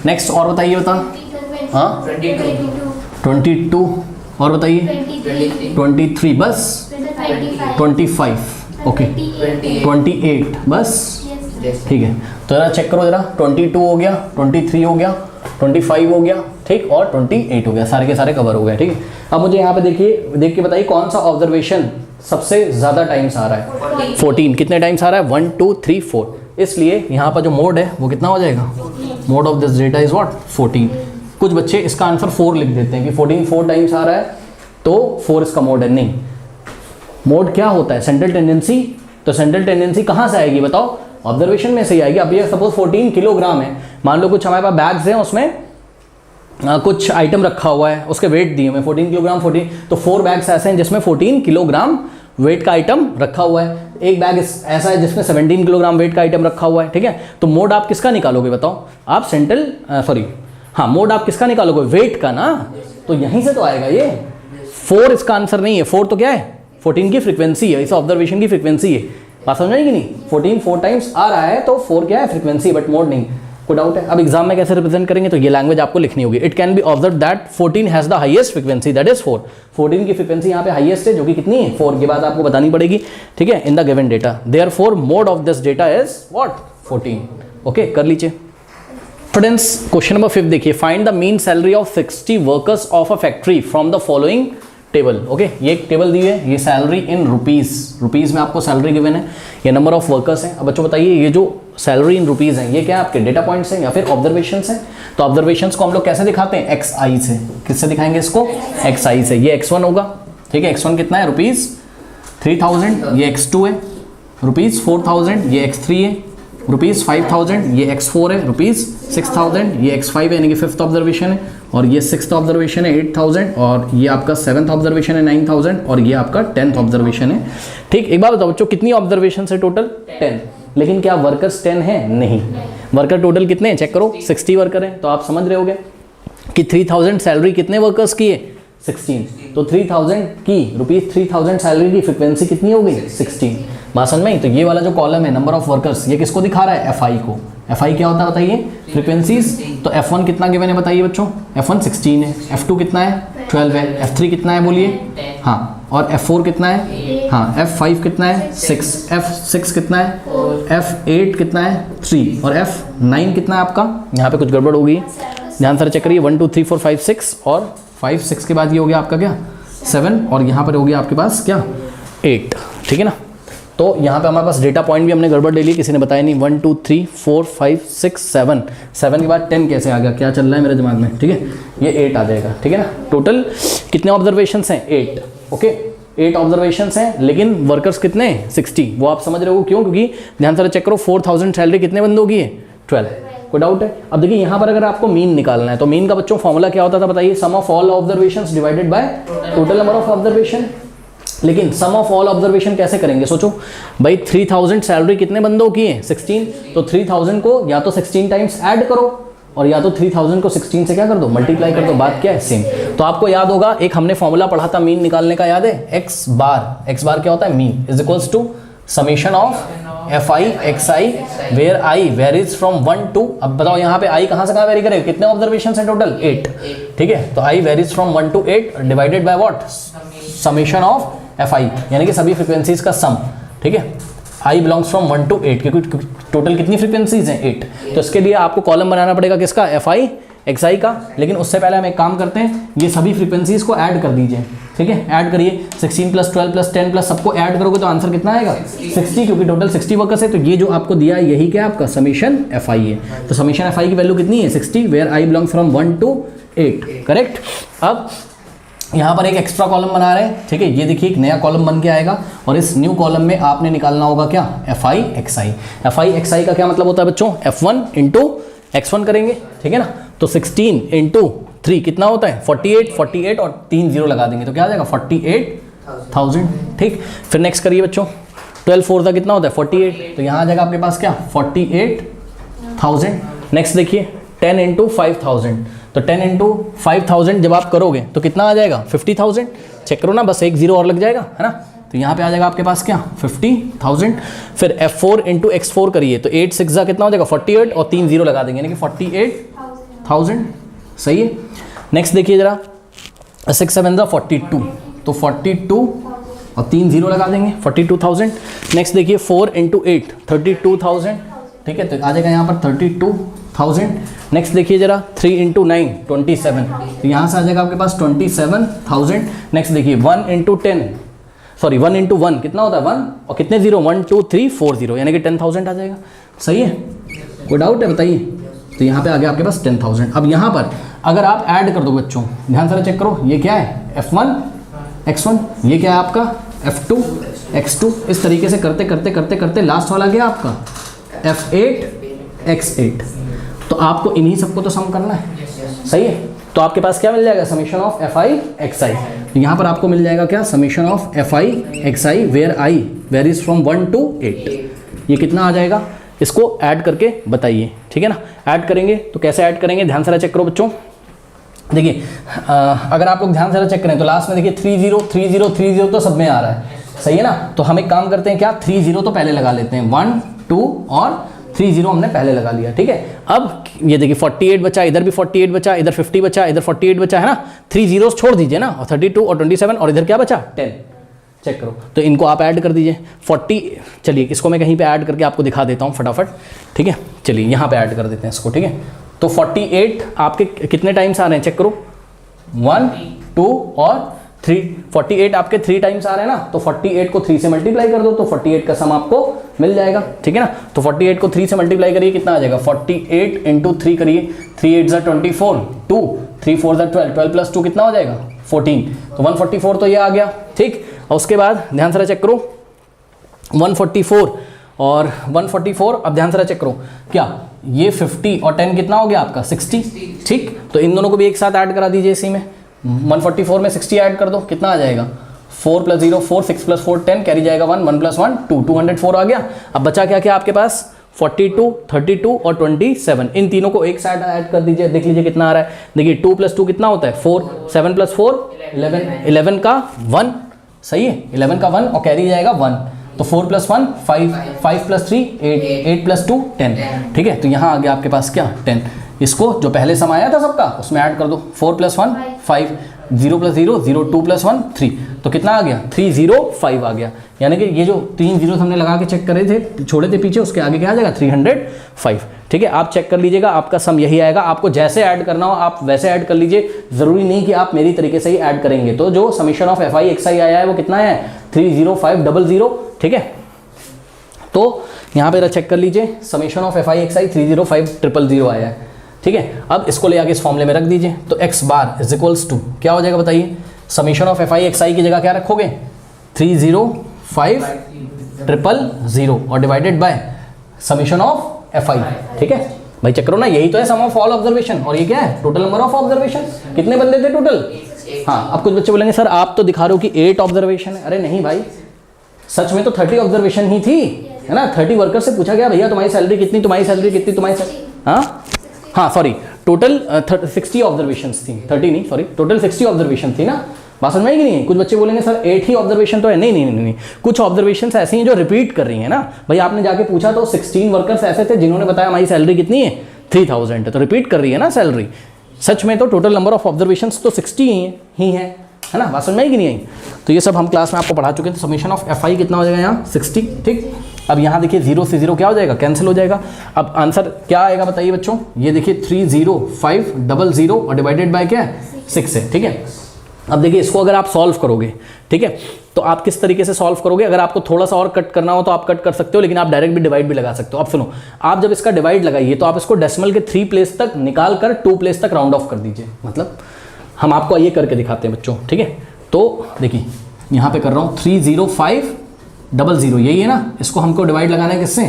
नेक्स्ट और बताइए, बता, हाँ 22 और बताइए 23 बस 25 ओके 28 बस ठीक है। तो जरा चेक करो जरा 22 हो गया, 23 हो गया, 25 हो गया ठीक, और 28 हो गया, सारे के सारे कवर हो गए ठीक है। अब मुझे यहाँ पे देखिए, देख के बताइए कौन सा ऑब्जर्वेशन सबसे ज़्यादा टाइम्स आ रहा है। 14 कितने टाइम्स आ रहा है? 1 2 3 4, इसलिए यहाँ पर जो मोड है वो कितना हो जाएगा? Mode of this data is what? 14। कुछ बच्चे इसका आंसर 4 लिख देते हैं कि 14 4 टाइम्स आ रहा है तो 4 इसका मोड है। नहीं, मोड क्या होता है? Central tendency. तो सेंट्रल टेंडेंसी कहाँ से आएगी बताओ? ऑब्जर्वेशन में से ही आएगी। अब ये सपोज 14 किलोग्राम है, मान लो कुछ हमारे पास बैग्स हैं, उसमें कुछ आइटम रखा हुआ है, उसके वेट दिए हुए 14 किलोग्राम 14, तो 4 बैग्स ऐसे हैं जिसमें 14 किलोग्राम वेट का आइटम रखा हुआ है, एक बैग ऐसा है जिसमें 17 किलोग्राम वेट का आइटम रखा हुआ है ठीक है। तो मोड आप किसका निकालोगे बताओ? आप मोड आप किसका निकालोगे? वेट का ना, तो यहीं से तो आएगा ये। 4 इसका आंसर नहीं है, 4 तो क्या है? 14 की फ्रीक्वेंसी है, इस ऑब्जर्वेशन की फ्रीक्वेंसी है। बात समझ आएगी नहीं? 14 4 टाइम्स आ रहा है तो 4 क्या है? फ्रीक्वेंसी, बट मोड नहीं। कोई डाउट है? अब एग्जाम में कैसे रिप्रेजेंट करेंगे तो ये लैंग्वेज आपको लिखनी होगी। It can be observe that 14 has the highest frequency that is 4। 14 की फ्रीक्वेंसी यहाँ पे हाईएस्ट है, जो कि कितनी है? 4। ये बात आपको बतानी पड़ेगी ठीक है, इन the given data. Therefore mode of this data is what? 14। Okay, कर लीजिए स्टूडेंट्स। क्वेश्चन नंबर 5 देखिए, find the mean salary of 60 workers of a factory from the following table. Okay, ये एक टेबल दी है, ये सैलरी इन रुपीज में आपको salary given है, ये नंबर ऑफ वर्कर्स हैं। अब बच्चों बताइए, ये जो सैलरी इन रुपीज हैं ये क्या आपके डेटा पॉइंट्स हैं या फिर ऑब्जर्वेशंस हैं? तो ऑब्जर्वेशंस को हम लोग कैसे दिखाते हैं? XI से। किससे दिखाएंगे इसको? XI से। ये X1 होगा ठीक है, X1 कितना है? रुपीज 3000, ये X2 है रुपीज 4000, ये X3 है रुपीज 5000, ये X4 है रुपीज 6000, ये X5 है यानी कि 5th ऑब्जर्वेशन है, और ये 6th ऑब्जर्वेशन है 8000, और ये आपका 7th ऑब्जर्वेशन है 9000, और ये आपका 10th ऑब्जर्वेशन है ठीक। एक बात बताओ बच्चों, कितनी ऑब्जर्वेशन है टोटल? 10। लेकिन क्या वर्कर्स 10 है? नहीं। वर्कर टोटल कितने हैं? चेक करो, 60 वर्कर हैं। तो आप समझ रहे होगे कि 3000 सैलरी कितने वर्कर्स की है? 16। तो 3000 की रुपीज 3000 सैलरी की फ्रीक्वेंसी कितनी हो गई? 16। बात समझ में? तो ये वाला जो कॉलम है नंबर ऑफ वर्कर्स, ये किसको दिखा रहा है? FI को। FI क्या होता है बताइए? फ्रीक्वेंसीज। तो F1 कितना गिवन है बताइए बच्चों? F1 16 है, F2 कितना है? 12 है, F3 कितना है बोलिए? हाँ, और F4 कितना है? हाँ, F5 कितना है? 6, F6 कितना है? F8 कितना है? 3, और F9 कितना है आपका? यहाँ पे कुछ गड़बड़ हो गई, ध्यान से चेक करिए। 1 2 3 4 5 6, और 5 6 के बाद ये हो गया आपका क्या? 7, और यहाँ पर हो गया आपके पास क्या? 8 ठीक है ना। तो यहाँ पे हमारे पास डेटा पॉइंट भी हमने गड़बड़ ले ली, किसी ने बताया नहीं। 1 2 3 4 5 6 7, 7 के बाद 10 कैसे आ गया? क्या चल रहा है मेरे दिमाग में ठीक है, ये 8 आ जाएगा ठीक है ना। टोटल कितने ऑब्जर्वेशंस हैं? 8। ओके, 8 ऑब्जर्वेशंस हैं, लेकिन वर्कर्स कितने हैं? 60। वो आप समझ रहे हो क्यों? क्योंकि ध्यान से चेक करो, 4000 सैलरी कितने बंदों की है? 12। कोई डाउट है? अब देखिए यहाँ पर अगर आपको मीन निकालना है तो मीन का बच्चों फॉर्मूला क्या होता था बताइए? Sum of all observations divided by total number of observation. लेकिन सम ऑफ ऑल ऑब्जर्वेशन कैसे करेंगे? सोचो भाई, 3000 सैलरी कितने बंदों की है? 16। तो 3000 को या तो 16 टाइम्स ऐड करो, और या तो 3000 को 16 से क्या कर दो? मल्टीप्लाई कर दो। बात क्या है? सेम। तो आपको याद होगा, एक हमने फॉर्मूला पढ़ा था मीन निकालने का, याद है? एक्स बार क्या होता है? Mean is equals to summation of FI XI where I varies from 1 to, अब बताओ यहाँ पे I कहाँ से कहाँ वेरी करेगा? कितने ऑब्जर्वेशन हैं टोटल? 8 ठीक है। तो I varies from 1 to 8 divided by what? Summation of FI, यानी कि सभी फ्रीक्वेंसीज का सम ठीक है। I बिलोंग्स फ्रॉम 1 to 8, क्योंकि टोटल कितनी फ्रीक्वेंसीज हैं? 8। तो इसके लिए आपको कॉलम बनाना पड़ेगा किसका? FI XI का। लेकिन उससे पहले हम एक काम करते हैं, ये सभी फ्रीक्वेंसीज को ऐड कर दीजिए ठीक है। ऐड करिए, 16 + 12 + 10 सबको ऐड करोगे तो आंसर कितना आएगा? 60, क्योंकि टोटल 60 वर्कर्स है। तो ये जो आपको दिया है यही क्या आपका? समेशन FI है। तो समेशन FI की वैल्यू कितनी है? 60, where I belongs from 1 to 8 correct. अब यहाँ पर एक एक्स्ट्रा कॉलम बना रहे हैं ठीक है। ये देखिए एक नया कॉलम बन के आएगा, और इस न्यू कॉलम में आपने निकालना होगा क्या? FI XI। FI XI का क्या मतलब होता है बच्चों? F1 × X1 करेंगे ठीक है ना। तो 16 × 3 कितना होता है? 48 और 3 0 लगा देंगे तो क्या आ जाएगा? 48,000 ठीक। फिर नेक्स्ट करिए बच्चों, 12 4 कितना होता है? 48। तो यहाँ आ जाएगा आपके पास क्या? 48,000। नेक्स्ट देखिए 10 × 5000। तो 10 × 5000 जब आप करोगे तो कितना आ जाएगा? 50,000। चेक करो ना, बस एक 0 और लग जाएगा है ना। तो यहाँ पे आ जाएगा आपके पास क्या? 50,000। फिर F4 × X4 करिए तो 8 6 कितना हो जाएगा? 48, और 3 0 लगा देंगे यानी कि 48,000 सही है। नेक्स्ट देखिए जरा, 6 7 42, तो 42 और 3 0 लगा देंगे 42,000। नेक्स्ट देखिए 4 × 8 32,000, ठीक है, तो आ जाएगा यहाँ पर 32,000। नेक्स्ट देखिए जरा 3 × 9 27, तो यहाँ से आ जाएगा आपके पास 27,000। नेक्स्ट देखिए 1 × 10 सॉरी 1 × 1 कितना होता है 1 और कितने 0 1 2 3 4 0, यानी कि 10,000 आ जाएगा। सही है, कोई डाउट है बताइए? तो यहाँ पे आ गया आपके पास 10,000। अब यहाँ पर अगर आप ऐड कर दो बच्चों, ध्यान से चेक करो, ये क्या है F1 X1, ये क्या है आपका F2 X2, इस तरीके से करते करते करते करते लास्ट वाला गया आपका F8 X8। तो आपको इन्हीं सबको तो सम करना है, सही है। तो आपके पास क्या मिल जाएगा समीशन ऑफ Fi Xi। तो यहाँ पर आपको मिल जाएगा क्या summation of Fi Xi where I varies from 1 to 8। ये कितना आ जाएगा, इसको ऐड करके बताइए, ठीक है ना। ऐड करेंगे तो कैसे ऐड करेंगे, ध्यान से चेक करो बच्चों। देखिए अगर आप लोग ध्यान से चेक करें तो लास्ट में देखिए 30 30 30 तो सब में आ रहा है, सही है ना। तो हम एक काम करते हैं क्या, 30 तो पहले लगा लेते हैं, 1 2 और 30 हमने पहले लगा लिया, ठीक है। अब ये देखिए 48 बचा, इधर भी 48 बचा, इधर 50 बचा, इधर 48 बचा, है ना। 3 zeros छोड़ दीजिए ना, और 32 और 27 और इधर क्या बचा 10, चेक करो। तो इनको आप ऐड कर दीजिए 40। चलिए इसको मैं कहीं पे ऐड करके आपको दिखा देता हूँ फटाफट, ठीक है। चलिए यहाँ पे ऐड कर देते हैं इसको, ठीक है। तो 48 आपके कितने टाइम्स आ रहे हैं चेक करो, 1 2 और 3, 48 आपके 3 टाइम्स आ रहे हैं ना। तो 48 को 3 से मल्टीप्लाई कर दो तो 48 का सम आपको मिल जाएगा, ठीक है ना। तो 48 को 3 से मल्टीप्लाई करिए, कितना आ जाएगा 48 × 3 करिए, 3 8 24, 2 3 4 12, 12 + 2 कितना हो जाएगा 14, तो 144 तो ये आ गया, ठीक। और उसके बाद ध्यान से चेक करो 144 और 144, अब ध्यान से चेक करो क्या ये 50 और 10 कितना हो गया आपका 60, ठीक। तो इन दोनों को भी एक साथ ऐड करा दीजिए इसी में, 144 में 60 ऐड कर दो, कितना आ जाएगा 4 + 0 4, 6 + 4 10, कैरी जाएगा 1, 1 + 1 2, 204 आ गया। अब बचा क्या क्या आपके पास 42 32 और 27, इन तीनों को एक साथ ऐड कर दीजिए, देख लीजिए कितना आ रहा है। देखिए 2 + 2 कितना होता है 4, 7 + 4 11, 11 का 1, सही है 11 का 1 और कैरी जाएगा 1, तो 4 + 1 5, 5 + 3 8, 8 + 2 10, ठीक है। तो यहाँ आ गया आपके पास क्या 10, इसको जो पहले सम आया था सबका उसमें ऐड कर दो, 4 + 1 5, 0 + 0 0, 2 + 1 3, तो कितना आ गया 305 आ गया। यानी कि ये जो 3 zeros हमने लगा के चेक करे थे, छोड़े थे पीछे, उसके आगे क्या आ जाएगा 305, ठीक है। आप चेक कर लीजिएगा, आपका सम यही आएगा। आपको जैसे ऐड करना हो आप वैसे ऐड कर लीजिए, जरूरी नहीं कि आप मेरी तरीके से ही ऐड करेंगे। तो जो समीशन ऑफ Fi Xi आया है वो कितना है 30500, ठीक है। तो यहाँ पे चेक कर लीजिए समीशन ऑफ Fi Xi 30500 आया है, ठीक है। अब इसको ले आके इस फॉर्मूले में रख दीजिए, तो x bar is equals to क्या हो जाएगा बताइए, समीशन ऑफ Fi Xi की जगह क्या रखोगे 30500 और divided by summation of Fi, ठीक है भाई। चेक करो ना, यही तो है सम ऑफ ऑल ऑब्जर्वेशन, और ये क्या है टोटल नंबर ऑफ ऑब्जर्वेशन। कितने बंदे थे टोटल, हाँ। अब कुछ बच्चे बोलेंगे सर आप तो दिखा रहे हो कि 8 ऑब्जर्वेशन है। अरे नहीं भाई, सच में तो 30 ऑब्जर्वेशन ही थी, है ना। 30 वर्कर से पूछा गया भैया तुम्हारी सैलरी कितनी, तुम्हारी सैलरी कितनी, तुम्हारी हाँ सॉरी टोटल 60 ऑब्जर्वेशन थी, 30 नहीं सॉरी, टोटल 60 ऑब्जर्वेशन थी ना। बात समझ में आई कि नहीं? कुछ बच्चे बोलेंगे सर 8 ही ऑब्जर्वेशन तो है। नहीं नहीं नहीं नहीं, कुछ ऑब्जर्वेशन ऐसे हैं जो रिपीट कर रही हैं ना भाई। आपने जाके पूछा तो 16 वर्कर्स ऐसे थे जिन्होंने बताया हमारी सैलरी कितनी है 3000 है, तो रिपीट कर रही है ना सैलरी। सच में तो टोटल नंबर ऑफ ऑब्जर्वेशन तो 60 ही है ना। बात समझ में आई कि नहीं आई? तो ये सब हम क्लास में आपको पढ़ा चुके हैं। तो समीशन ऑफ Fi कितना हो जाएगा यहाँ 60, ठीक। अब यहाँ देखिए 0 से 0 क्या हो जाएगा कैंसिल हो जाएगा। अब आंसर क्या आएगा बताइए बच्चों, ये देखिए 30500 और डिवाइडेड बाय क्या है 6 है, ठीक है। अब देखिए इसको अगर आप सॉल्व करोगे, ठीक है, तो आप किस तरीके से सॉल्व करोगे। अगर आपको थोड़ा सा और कट करना हो तो आप कट कर सकते हो, लेकिन आप डायरेक्ट भी डिवाइड भी लगा सकते हो। अब सुनो, आप जब इसका डिवाइड लगाइए तो आप इसको डेसिमल के 3 प्लेस तक निकाल कर 2 प्लेस तक राउंड ऑफ कर दीजिए। मतलब हम आपको ये करके दिखाते हैं बच्चों, ठीक है। तो देखिए यहाँ पे कर रहा हूँ 30500, यही है ना। इसको हमको डिवाइड लगाना है किससे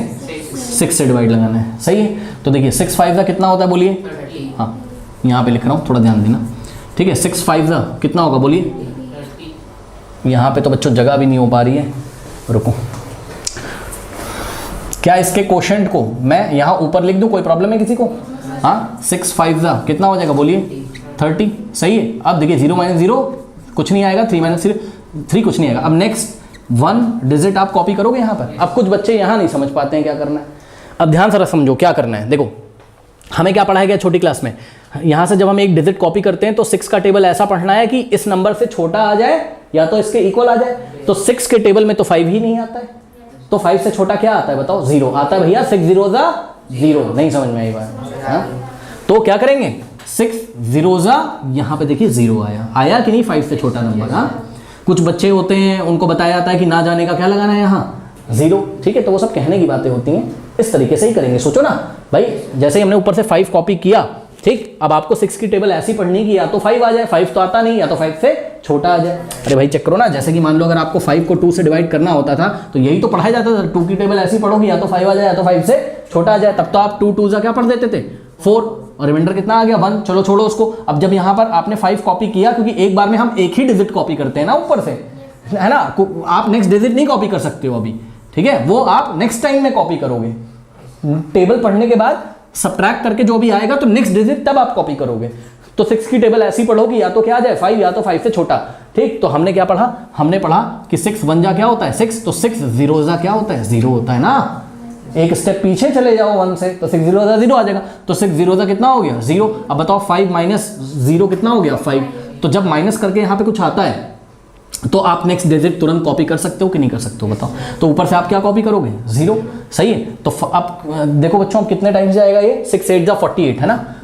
6 से डिवाइड लगाना है, सही है। तो देखिए 6 5 का कितना होता है बोलिए, हाँ यहाँ पे लिख रहा हूँ थोड़ा ध्यान देना, ठीक है। 6 5 का कितना होगा बोलिए। यहाँ पे तो बच्चों जगह भी नहीं हो पा रही है, रुको। क्या इसके कोशेंट को मैं यहाँ ऊपर लिख दूँ, कोई प्रॉब्लम है किसी को? हाँ 6 5 का कितना हो जाएगा बोलिए 30, सही है। अब देखिए 0 - 0 कुछ नहीं आएगा, 3 - 3 कुछ नहीं आएगा। अब नेक्स्ट 1 डिजिट आप कॉपी करोगे यहाँ पर। अब कुछ बच्चे यहाँ नहीं समझ पाते हैं क्या करना है। अब ध्यान से समझो क्या करना है। देखो हमें क्या पढ़ाया गया छोटी क्लास में, यहां से जब हम एक डिजिट कॉपी करते हैं तो 6 का टेबल ऐसा पढ़ना है कि इस नंबर से छोटा आ जाए या तो इसके इक्वल आ जाए। तो 6 के टेबल में तो 5 ही नहीं आता है, तो 5 से छोटा क्या आता है बताओ? 0 आता है भैया। 6 0 0, नहीं समझ में आई बात? तो क्या करेंगे? 6 0 यहां पे देखिए 0 आया कि नहीं? 5 से छोटा नंबर। हाँ, कुछ बच्चे होते हैं उनको बताया जाता है कि ना जाने का क्या लगाना है यहाँ 0, ठीक है। तो वो सब कहने की बातें होती हैं, इस तरीके से ही करेंगे। सोचो ना भाई, जैसे ही हमने ऊपर से 5 कॉपी किया, ठीक, अब आपको 6 की टेबल ऐसी पढ़नी कि या तो 5 आ जाए, 5 तो आता नहीं, या तो 5 से छोटा आ जाए। अरे भाई चेक करो ना, जैसे कि मान लो अगर आपको 5 को 2 से डिवाइड करना होता था तो यही तो पढ़ाया जाता था। 2 की टेबल ऐसी पढ़ोगी या तो 5 आ जाए या तो 5 से छोटा आ जाए। तब तो आप 2 2 क्या पढ़ देते थे? 4, और रिमाइंडर कितना आ गया? 1। चलो छोड़ो उसको। अब जब यहाँ पर आपने 5 कॉपी किया, क्योंकि एक बार में हम एक ही डिजिट कॉपी करते हैं ना ऊपर से, है ना, आप नेक्स्ट डिजिट नहीं कॉपी कर सकते हो अभी, ठीक है, वो आप नेक्स्ट टाइम में कॉपी करोगे। टेबल पढ़ने के बाद सब्ट्रैक्ट करके जो भी आएगा तो नेक्स्ट डिजिट तब आप कॉपी करोगे। तो 6 की टेबल ऐसी पढ़ोगी या तो क्या आ जाए 5 या तो 5 से छोटा, ठीक। तो हमने क्या पढ़ा? हमने पढ़ा कि 6 1 जा क्या होता है 6, तो 6 0 जा क्या होता है 0 होता है ना। एक स्टेप पीछे चले जाओ 1 से, तो 6 0 जा 0 आ जाएगा। तो 6 0 जा कितना हो गया? 0। अब बताओ 5 माइनस 0 कितना हो गया? 5। तो जब माइनस करके यहाँ पे कुछ आता है तो आप नेक्स्ट डिजिट तुरंत कॉपी कर सकते हो कि नहीं कर सकते हो बताओ? तो ऊपर से आप क्या कॉपी करोगे? 0, सही है। तो अब देखो बच्चों, अब कितने टाइम्स जाएगा ये? 6 8 जा 48 है ना।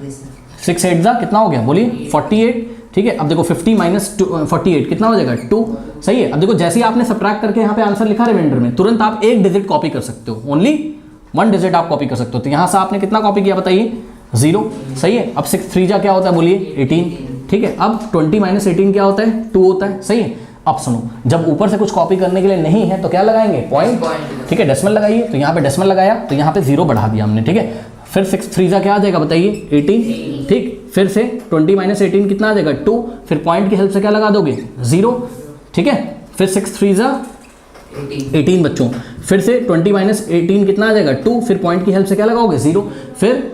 6 8 जा कितना हो गया बोलिए? 48, ठीक है। अब देखो 50 माइनस 48 कितना हो जाएगा? 2, सही है। अब देखो जैसे ही आपने सब्ट्रैक्ट करके यहाँ पे आंसर लिखा रिमाइंडर में, तुरंत आप एक डिजिट कॉपी कर सकते हो, ओनली 1 डिजिट आप कॉपी कर सकते हो। तो यहाँ से आपने कितना कॉपी किया बताइए? 0, सही है। अब 6 3 जा क्या होता है बोलिए? 18, ठीक है। अब 20 माइनस 18 क्या होता है? 2 होता है, सही है। अब सुनो, जब ऊपर से कुछ कॉपी करने के लिए नहीं है तो क्या लगाएंगे? पॉइंट, ठीक है। डेसिमल लगाइए, तो यहाँ पे डेसिमल लगाया तो यहाँ पे 0 बढ़ा दिया हमने, ठीक है। फिर 6 3 जा क्या आ जाएगा बताइए? 18, ठीक। फिर से 20 माइनस 18 कितना आ जाएगा? 2। फिर पॉइंट की हेल्प से क्या लगा दोगे? 0, ठीक है। फिर 6 3 जा 18 बच्चों। फिर से 20 माइनस 18 कितना आ जाएगा? 2। फिर पॉइंट की हेल्प से क्या लगाओगे? 0। फिर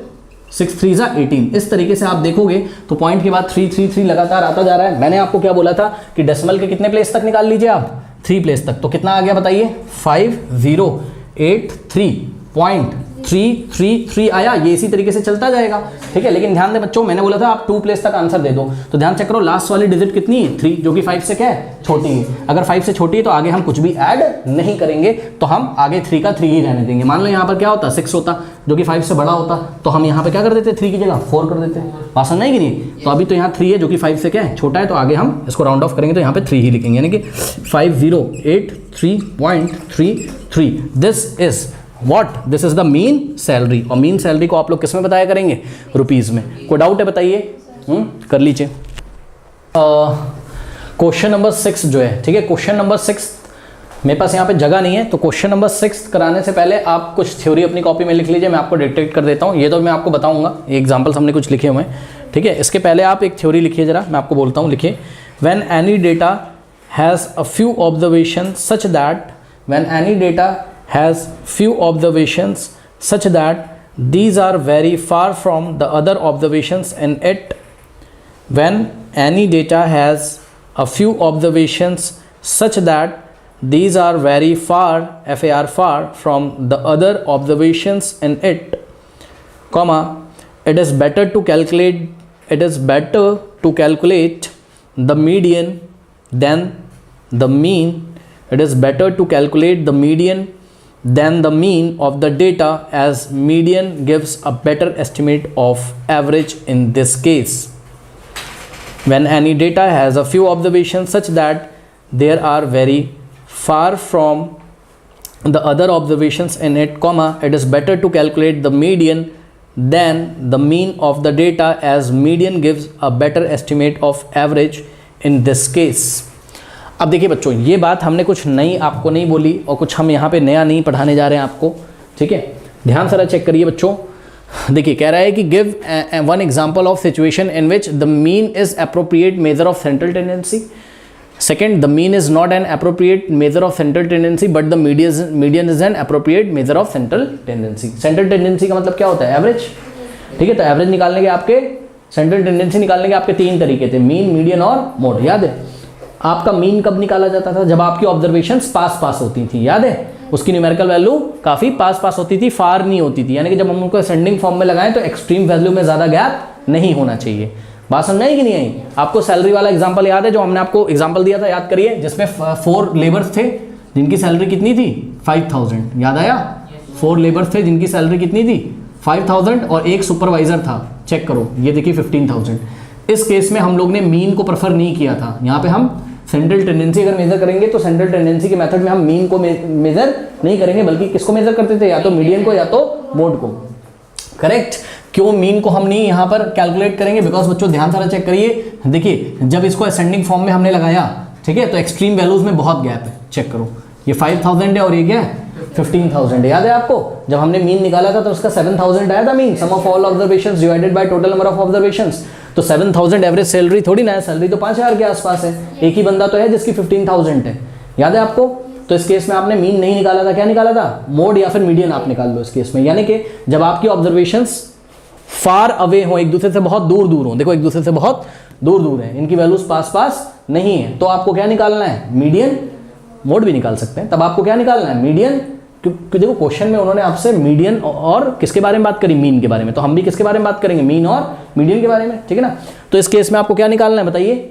6 3 जा 18। इस तरीके से आप देखोगे तो पॉइंट के बाद 3 3 3 लगातार आता जा रहा है। मैंने आपको क्या बोला था कि डेसिमल के कितने प्लेस तक निकाल लीजिए आप? 3 प्लेस तक। तो कितना आ गया बताइए? 5083.333 आया। ये इसी तरीके से चलता जाएगा, ठीक है। लेकिन ध्यान दें बच्चों, मैंने बोला था आप 2 प्लेस तक आंसर दे दो। तो ध्यान चेक करो, लास्ट वाली डिजिट कितनी है? 3, जो कि 5 से क्या है? छोटी है। अगर 5 से छोटी है तो आगे हम कुछ भी ऐड नहीं करेंगे, तो हम आगे 3 का 3 ही रहने देंगे। मान लो यहाँ पर क्या होता? 6 होता, जो कि 5 से बड़ा होता, तो हम यहाँ पे क्या कर देते? 3 की जगह 4 कर देते। बात समझ नहीं कि नहीं? तो अभी तो यहाँ 3 है जो कि 5 से क्या है? छोटा है। तो आगे हम इसको राउंड ऑफ करेंगे तो यहाँ पे 3 ही लिखेंगे, यानी कि 5083.33। This is what? This is the mean salary. और मीन सैलरी को आप लोग किस में बताया करेंगे? रुपीज में। कोई डाउट है बताइए? कर लीजिए। क्वेश्चन नंबर 6 जो है, ठीक है, क्वेश्चन नंबर 6 मेरे पास यहाँ पे जगह नहीं है, तो क्वेश्चन नंबर 6 कराने से पहले आप कुछ थ्योरी अपनी कॉपी में लिख लीजिए। मैं आपको डिक्टेट कर देता हूँ, ये तो मैं आपको बताऊंगा, एग्जाम्पल्स हमने कुछ लिखे हुए हैं, ठीक है। इसके पहले आप एक थ्योरी लिखिए जरा, मैं आपको बोलता हूँ, लिखिए। When any data has a few observation such that, when any data has few observations such that these are very far from the other observations in it. When any data has a few observations such that these are very far, far from the other observations in it, comma, it is better to calculate the median than the mean. It is better to calculate the median than the mean of the data, as median gives a better estimate of average in this case. When any data has a few observations such that there are very far from the other observations in it, comma, it is better to calculate the median than the mean of the data, as median gives a better estimate of average in this case. अब देखिए बच्चों, ये बात हमने कुछ नई आपको नहीं बोली और कुछ हम यहाँ पे नया नहीं पढ़ाने जा रहे हैं आपको, ठीक है। ध्यान से चेक करिए बच्चों। देखिए कह रहा है कि give one example of situation in which the mean is appropriate major of central tendency. Second, the mean is not an appropriate major of central tendency but the median is an appropriate major of central tendency. Central tendency का मतलब क्या होता है? Average, ठीक है। तो average निकालने के आपके, सेंट्रल टेंडेंसी निकालने के आपके 3 तरीके थे, मीन, मीडियन और मोड। याद है आपका मीन कब निकाला जाता था? जब आपकी ऑब्जर्वेशंस पास होती थी, याद है। उसकी न्यूमेरिकल वैल्यू काफ़ी पास होती थी, फार नहीं होती थी। यानी कि जब हम उनको असेंडिंग फॉर्म में लगाएं तो एक्सट्रीम वैल्यू में ज़्यादा गैप नहीं होना चाहिए। बात समझ आई कि नहीं आई? आपको सैलरी वाला एग्जाम्पल याद है जो हमने आपको एग्जाम्पल दिया था, याद करिए, जिसमें 4 लेबर्स थे जिनकी सैलरी कितनी थी 5000, याद आया? 4 लेबर्स थे जिनकी सैलरी कितनी थी 5000 और एक सुपरवाइजर था, चेक करो, ये देखिए 15000। इस केस में हम लोग ने मीन को प्रेफर नहीं किया था। यहाँ पे हम सेंट्रल टेंडेंसी अगर मेजर करेंगे तो सेंट्रल टेंडेंसी के मेथड में हम मीन को मेजर नहीं करेंगे, बल्कि किसको मेजर करते थे, या तो मीडियन को या तो मोड को। करेक्ट। क्यों मीन को हम नहीं यहाँ पर कैलकुलेट करेंगे? बिकॉज बच्चों ध्यान सारा चेक करिए, देखिए जब इसको असेंडिंग फॉर्म में हमने लगाया, ठीक है, तो एक्सट्रीम वैल्यूज में बहुत गैप है। चेक करो, ये 5000 है और ये क्या है 15000 है। याद है आपको जब हमने मीन निकाला था तो उसका 7000 आया था mean, sum of all observations divided by total number of observations. तो 7000 एवरेज सैलरी थोड़ी ना है, सैलरी तो 5000 के आसपास है। एक ही बंदा तो है जिसकी 15000 है, याद है आपको? तो इस केस में आपने मीन नहीं निकाला था, क्या निकाला था? मोड या फिर मीडियन आप निकाल लो इस केस में। यानी कि जब आपकी ऑब्जर्वेशंस फार अवे हो, एक दूसरे से बहुत दूर दूर हो, देखो एक दूसरे से बहुत दूर दूर है, इनकी वैल्यूज पास नहीं है, तो आपको क्या निकालना है? मीडियन। मोड भी निकाल सकते हैं, तब आपको क्या निकालना है? मीडियन। क्योंकि देखो क्वेश्चन में उन्होंने आपसे मीडियन और किसके बारे में बात करी? मीन के बारे में। तो हम भी किसके बारे में बात करेंगे? मीन और मीडियन के बारे में, ठीक है ना? तो इस केस में आपको क्या निकालना है बताइए?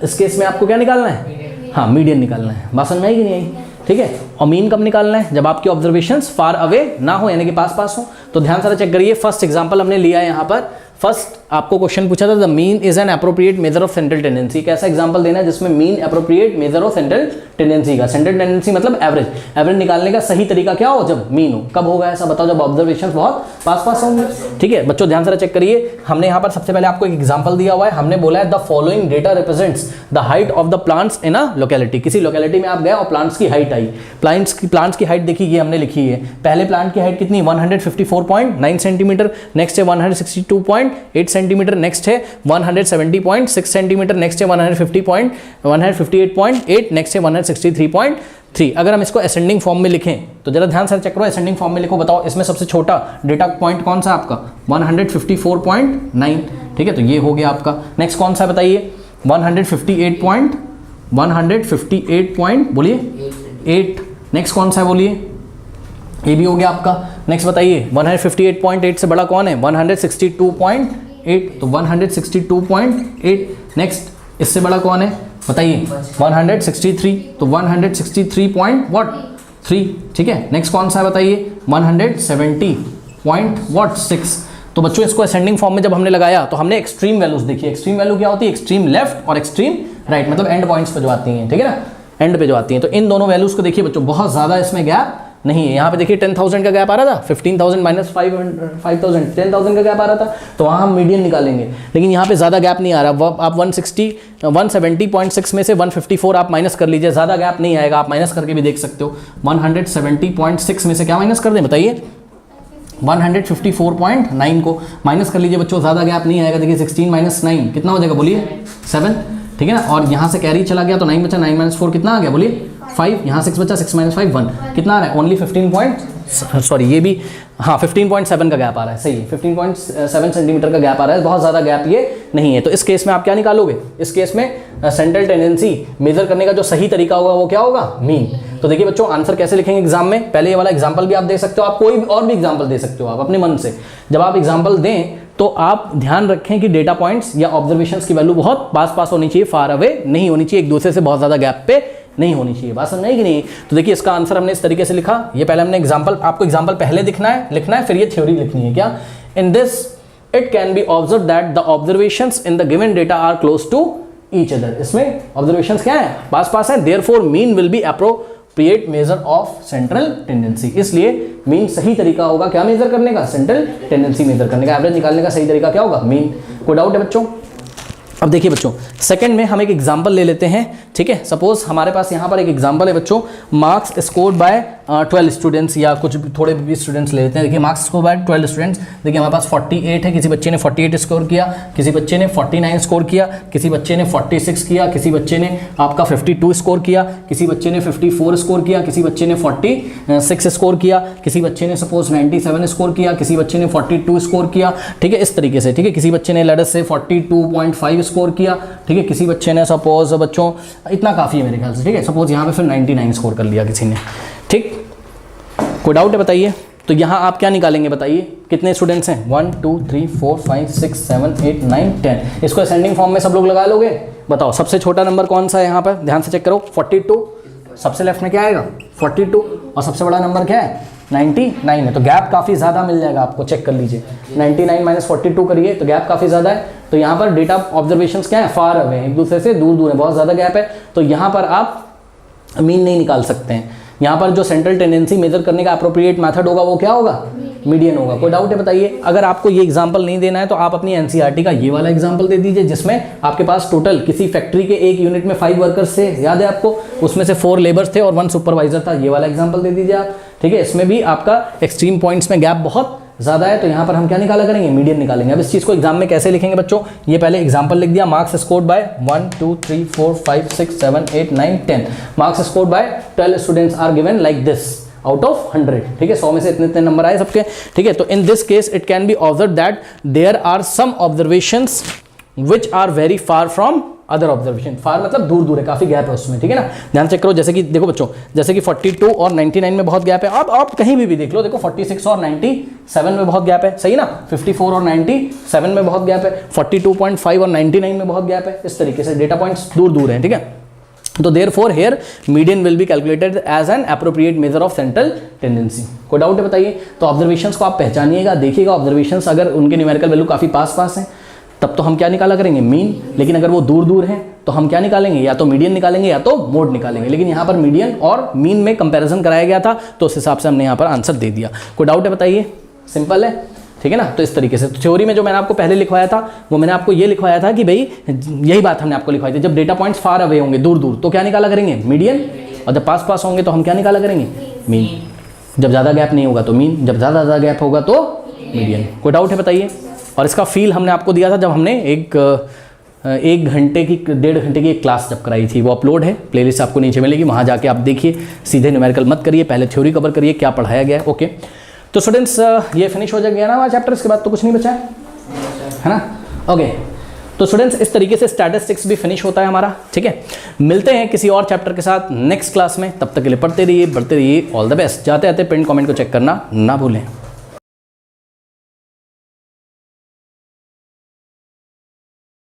इस केस में आपको क्या निकालना है? हाँ, मीडियन निकालना है। बात समझ में आई कि नहीं आई? ठीक है। और मीन कब निकालना है? जब आपकी ऑब्जर्वेशंस फार अवे ना हो, यानी कि पास हो। तो ध्यान सारा चेक करिए, फर्स्ट एग्जांपल हमने लिया है यहाँ पर। फर्स्ट आपको क्वेश्चन पूछा था, the mean is an appropriate measure of central tendency. कैसा एग्जांपल देना है जिसमें mean appropriate measure of central tendency का। सेंट्रल टेंडेंसी मतलब एवरेज। एवरेज निकालने का सही तरीका क्या हो? जब मीन हो। कब होगा ऐसा बताओ? जब ऑब्जर्वेशन बहुत पास होंगे। ठीक है बच्चों, ध्यान से चेक करिए। हमने यहाँ पर सबसे पहले आपको एक एग्जाम्पल दिया हुआ है। हमने बोला है the following data represents the height of the plants in a locality. किसी लोकेलिटी में आप गए और प्लांट्स की हाइट आई। प्लांट्स की हाइट देखिए, ये हमने लिखी है। पहले प्लांट की हाइट कितनी? 154.9 सेंटीमीटर। नेक्स्ट है 162.8 सेंटीमीटर। नेक्स्ट है 170.6 सेंटीमीटर। नेक्स्ट है 158.8। नेक्स्ट है 163.3। अगर हम इसको असेंडिंग फॉर्म में लिखें तो जरा ध्यान से चेक करो, असेंडिंग फॉर्म में लिखो। बताओ इसमें सबसे छोटा डेटा पॉइंट कौन सा आपका? 154.9। ठीक है, तो ये हो गया आपका। नेक्स्ट कौन सा बताइए? 158 बोलिए 8। नेक्स्ट कौन सा है बोलिए? ये भी हो गया आपका। नेक्स्ट बताइए 158.8 से बड़ा कौन है? 162.8। तो 162.8। नेक्स्ट इससे बड़ा कौन है बताइए? 163। तो 163.3। ठीक है। नेक्स्ट कौन सा है बताइए? 170.6। तो बच्चों इसको असेंडिंग फॉर्म में जब हमने लगाया तो हमने एक्सट्रीम वैल्यूज देखी। एक्सट्रीम वैल्यू क्या होती है? एक्सट्रीम लेफ्ट और एक्सट्रीम राइट, मतलब एंड पॉइंट्स पे जो आती हैं, ठीक है ना, एंड पे जो आती हैं। तो इन दोनों वैल्यूज को देखिए बच्चों, बहुत ज्यादा इसमें गैप नहीं है। यहाँ पे देखिए 10,000 का गैप आ रहा था, 15,000 माइनस 5,000, 10,000 का गैप आ रहा था, तो वहाँ हम मीडियन निकालेंगे। लेकिन यहाँ पे ज़्यादा गैप नहीं आ रहा। आप 170.6 में से 154 आप माइनस कर लीजिए, ज़्यादा गैप नहीं आएगा। आप माइनस करके भी देख सकते हो। 170.6 में से क्या माइनस कर दें बताइए? 154.9 को माइनस कर लीजिए बच्चों, ज़्यादा गैप नहीं आएगा। देखिए 16 माइनस 9 कितना हो जाएगा बोलिए? 7। ठीक है ना। और यहाँ से कैरी चला गया तो 9 बचा, 9 माइनस 4 कितना आ गया बोलिए? 5। यहाँ 6 बचा, 6 माइनस 5 1। कितना आ रहा है? ओनली 15.7 का गैप आ रहा है। सही है, 15.7 सेंटीमीटर का गैप आ रहा है। बहुत ज़्यादा गैप ये नहीं है। तो इस केस में आप क्या निकालोगे? इस केस में सेंट्रल टेंडेंसी मेजर करने का जो सही तरीका होगा वो क्या होगा? मीन। तो देखिए बच्चों, आंसर कैसे लिखेंगे एग्जाम में? पहले ये वाला एग्जाम्पल भी आप दे सकते हो, आप कोई और भी एग्जाम्पल दे सकते हो आप अपने मन से। जब आप एग्जाम्पल दें तो आप ध्यान रखें कि डेटा पॉइंट्स या ऑब्जर्वेशंस की वैल्यू बहुत पास होनी चाहिए, फार अवे नहीं होनी चाहिए, एक दूसरे से बहुत ज़्यादा गैप पे नहीं होनी चाहिए। बात समझ आई कि नहीं? तो देखिए इसका आंसर हमने इस तरीके से लिखा। ये पहले हमने एग्जांपल, आपको एग्जांपल पहले लिखना है, फिर ये थ्योरी लिखनी है। क्या? In this it can be observe that the observations in the given data are close to each other. इसमें ऑब्जर्वेशंस क्या है? पास है। Therefore mean will be appropriate measure of central tendency. इसलिए मीन सही तरीका होगा क्या मेजर करने का? सेंट्रल टेंडेंसी मेजर करने का। एवरेज निकालने का सही तरीका क्या होगा? मीन। कोई डाउट है बच्चों? अब देखिए बच्चों, सेकंड में हम एक एग्जांपल ले लेते हैं। ठीक है, सपोज हमारे पास यहाँ पर एक एग्जांपल है बच्चों, मार्क्स स्कोर्ड बाय 12 स्टूडेंट्स, या कुछ थोड़े भी स्टूडेंट्स ले लेते हैं। देखिए मार्क्स स्कोर बाय 12 स्टूडेंट्स। देखिए हमारे पास 48 है, किसी बच्चे ने 48 स्कोर किया, किसी बच्चे ने 49 स्कोर किया, किसी बच्चे ने 46 किया, किसी बच्चे ने आपका 52 स्कोर किया, किसी बच्चे ने 54 स्कोर किया, किसी बच्चे ने 46 स्कोर किया, किसी बच्चे ने सपोज 97 स्कोर किया, किसी बच्चे ने 42 स्कोर किया। ठीक है, इस तरीके से। ठीक है, किसी बच्चे ने लेट्स से 42.5 स्कोर किया। ठीक है, किसी बच्चे ने सपोज बच्चों इतना काफ़ी है मेरे ख्याल से। ठीक है, सपोज यहाँ पे फिर 99 स्कोर कर लिया किसी ने। ठीक, कोई डाउट है बताइए। तो यहाँ आप क्या निकालेंगे बताइए, कितने स्टूडेंट्स हैं, 1 2 3 4 5 6 7 8 9 10। इसको असेंडिंग फॉर्म में सब लोग लगा लोगे। बताओ सबसे छोटा नंबर कौन सा है यहाँ पर, ध्यान से चेक करो, 42। सबसे लेफ्ट में क्या आएगा 42, और सबसे बड़ा नंबर क्या है 99 है। तो गैप काफ़ी ज़्यादा मिल जाएगा आपको, चेक कर लीजिए। 99 माइनस 42 करिए तो गैप काफ़ी ज़्यादा है। तो यहाँ पर डेटा ऑब्जर्वेशंस क्या है, फार अवे, एक दूसरे से दूर दूर है, बहुत ज़्यादा गैप है। तो यहाँ पर आप मीन नहीं निकाल सकते हैं। यहाँ पर जो सेंट्रल टेंडेंसी मेजर करने का अप्रोप्रिएट मेथड होगा वो क्या होगा, मीडियन होगा। कोई डाउट है बताइए। अगर आपको ये एग्जांपल नहीं देना है तो आप अपनी एनसीईआरटी का ये वाला एग्जांपल दे दीजिए, जिसमें आपके पास टोटल किसी फैक्ट्री के एक यूनिट में 5 वर्कर्स थे, याद है आपको, उसमें से 4 लेबर्स थे और 1 सुपरवाइजर था। ये वाला एग्जांपल दे दीजिए आप, ठीक है। इसमें भी आपका एक्सट्रीम पॉइंट्स में गैप बहुत ज़्यादा है, तो यहाँ पर हम क्या निकाला करेंगे, मीडियन निकालेंगे। अब इस चीज़ को एग्जाम में कैसे लिखेंगे बच्चों, ये पहले एग्जांपल लिख दिया, marks scored bye 1 2 3 4 5 6 7 8 9 10, marks scored by 12 students are given like this out of 100, ठीक है। 100 में से इतने इतने नंबर आए सबके, ठीक है। तो in this case it can be observe that there are some observations which are very far from other observation. Far मतलब दूर दूर है, काफी गैप है उसमें, ठीक है ना। ध्यान चेक करो, जैसे कि देखो बच्चों, जैसे कि 42 और 99 में बहुत गैप है। अब आप कहीं भी देख लो, देखो 46 और 97 में बहुत गैप है, सही ना। 54 और 97 में बहुत गैप है, 42.5 और 99 में बहुत गैप है। इस तरीके से डेटा पॉइंट्स दूर दूर हैं, ठीक है। तो therefore here median will be calculated as an appropriate measure of central tendency। कोई डाउट है बताइए। तो ऑब्जर्वेशंस को आप पहचानिएगा, देखिएगा ऑब्जर्वेशंस अगर उनके न्यूमेरिकल वैल्यू काफ़ी पास पास हैं तब तो हम क्या निकाला करेंगे, मीन। लेकिन अगर वो दूर दूर हैं तो हम क्या निकालेंगे, या तो मीडियन निकालेंगे या तो मोड निकालेंगे। लेकिन यहाँ पर मीडियन और मीन में कंपैरिजन कराया गया था, तो उस हिसाब से हमने यहाँ पर आंसर दे दिया। कोई डाउट है बताइए, सिंपल है, ठीक है ना। तो इस तरीके से तो थ्योरी में जो मैंने आपको पहले लिखवाया था वो मैंने आपको ये लिखवाया था कि भाई यही बात हमने आपको लिखवाई थी, जब डेटा पॉइंट्स फार अवे होंगे दूर दूर तो क्या निकाला करेंगे, मीडियन, और जब पास पास होंगे तो हम क्या निकाला करेंगे, मीन। जब ज़्यादा गैप नहीं होगा तो मीन, जब ज़्यादा गैप होगा तो मीडियन। कोई डाउट है बताइए। और इसका फील हमने आपको दिया था जब हमने एक घंटे की 1.5 घंटे की एक क्लास जब कराई थी, वो अपलोड है, प्लेलिस्ट आपको नीचे मिलेगी, वहाँ जाके आप देखिए। सीधे न्यूमेरिकल मत करिए, पहले थ्योरी कवर करिए क्या पढ़ाया गया है, ओके। तो स्टूडेंट्स ये फिनिश हो जाएगा ना हमारा चैप्टर, इसके बाद तो कुछ नहीं बचा है ना, ओके। तो स्टूडेंट्स इस तरीके से स्टैटिस्टिक्स भी फिनिश होता है हमारा, ठीक है। मिलते हैं किसी और चैप्टर के साथ नेक्स्ट क्लास में, तब तक के लिए पढ़ते रहिए, बढ़ते रहिए। All the best. जाते आते पिन कमेंट को चेक करना ना भूलें।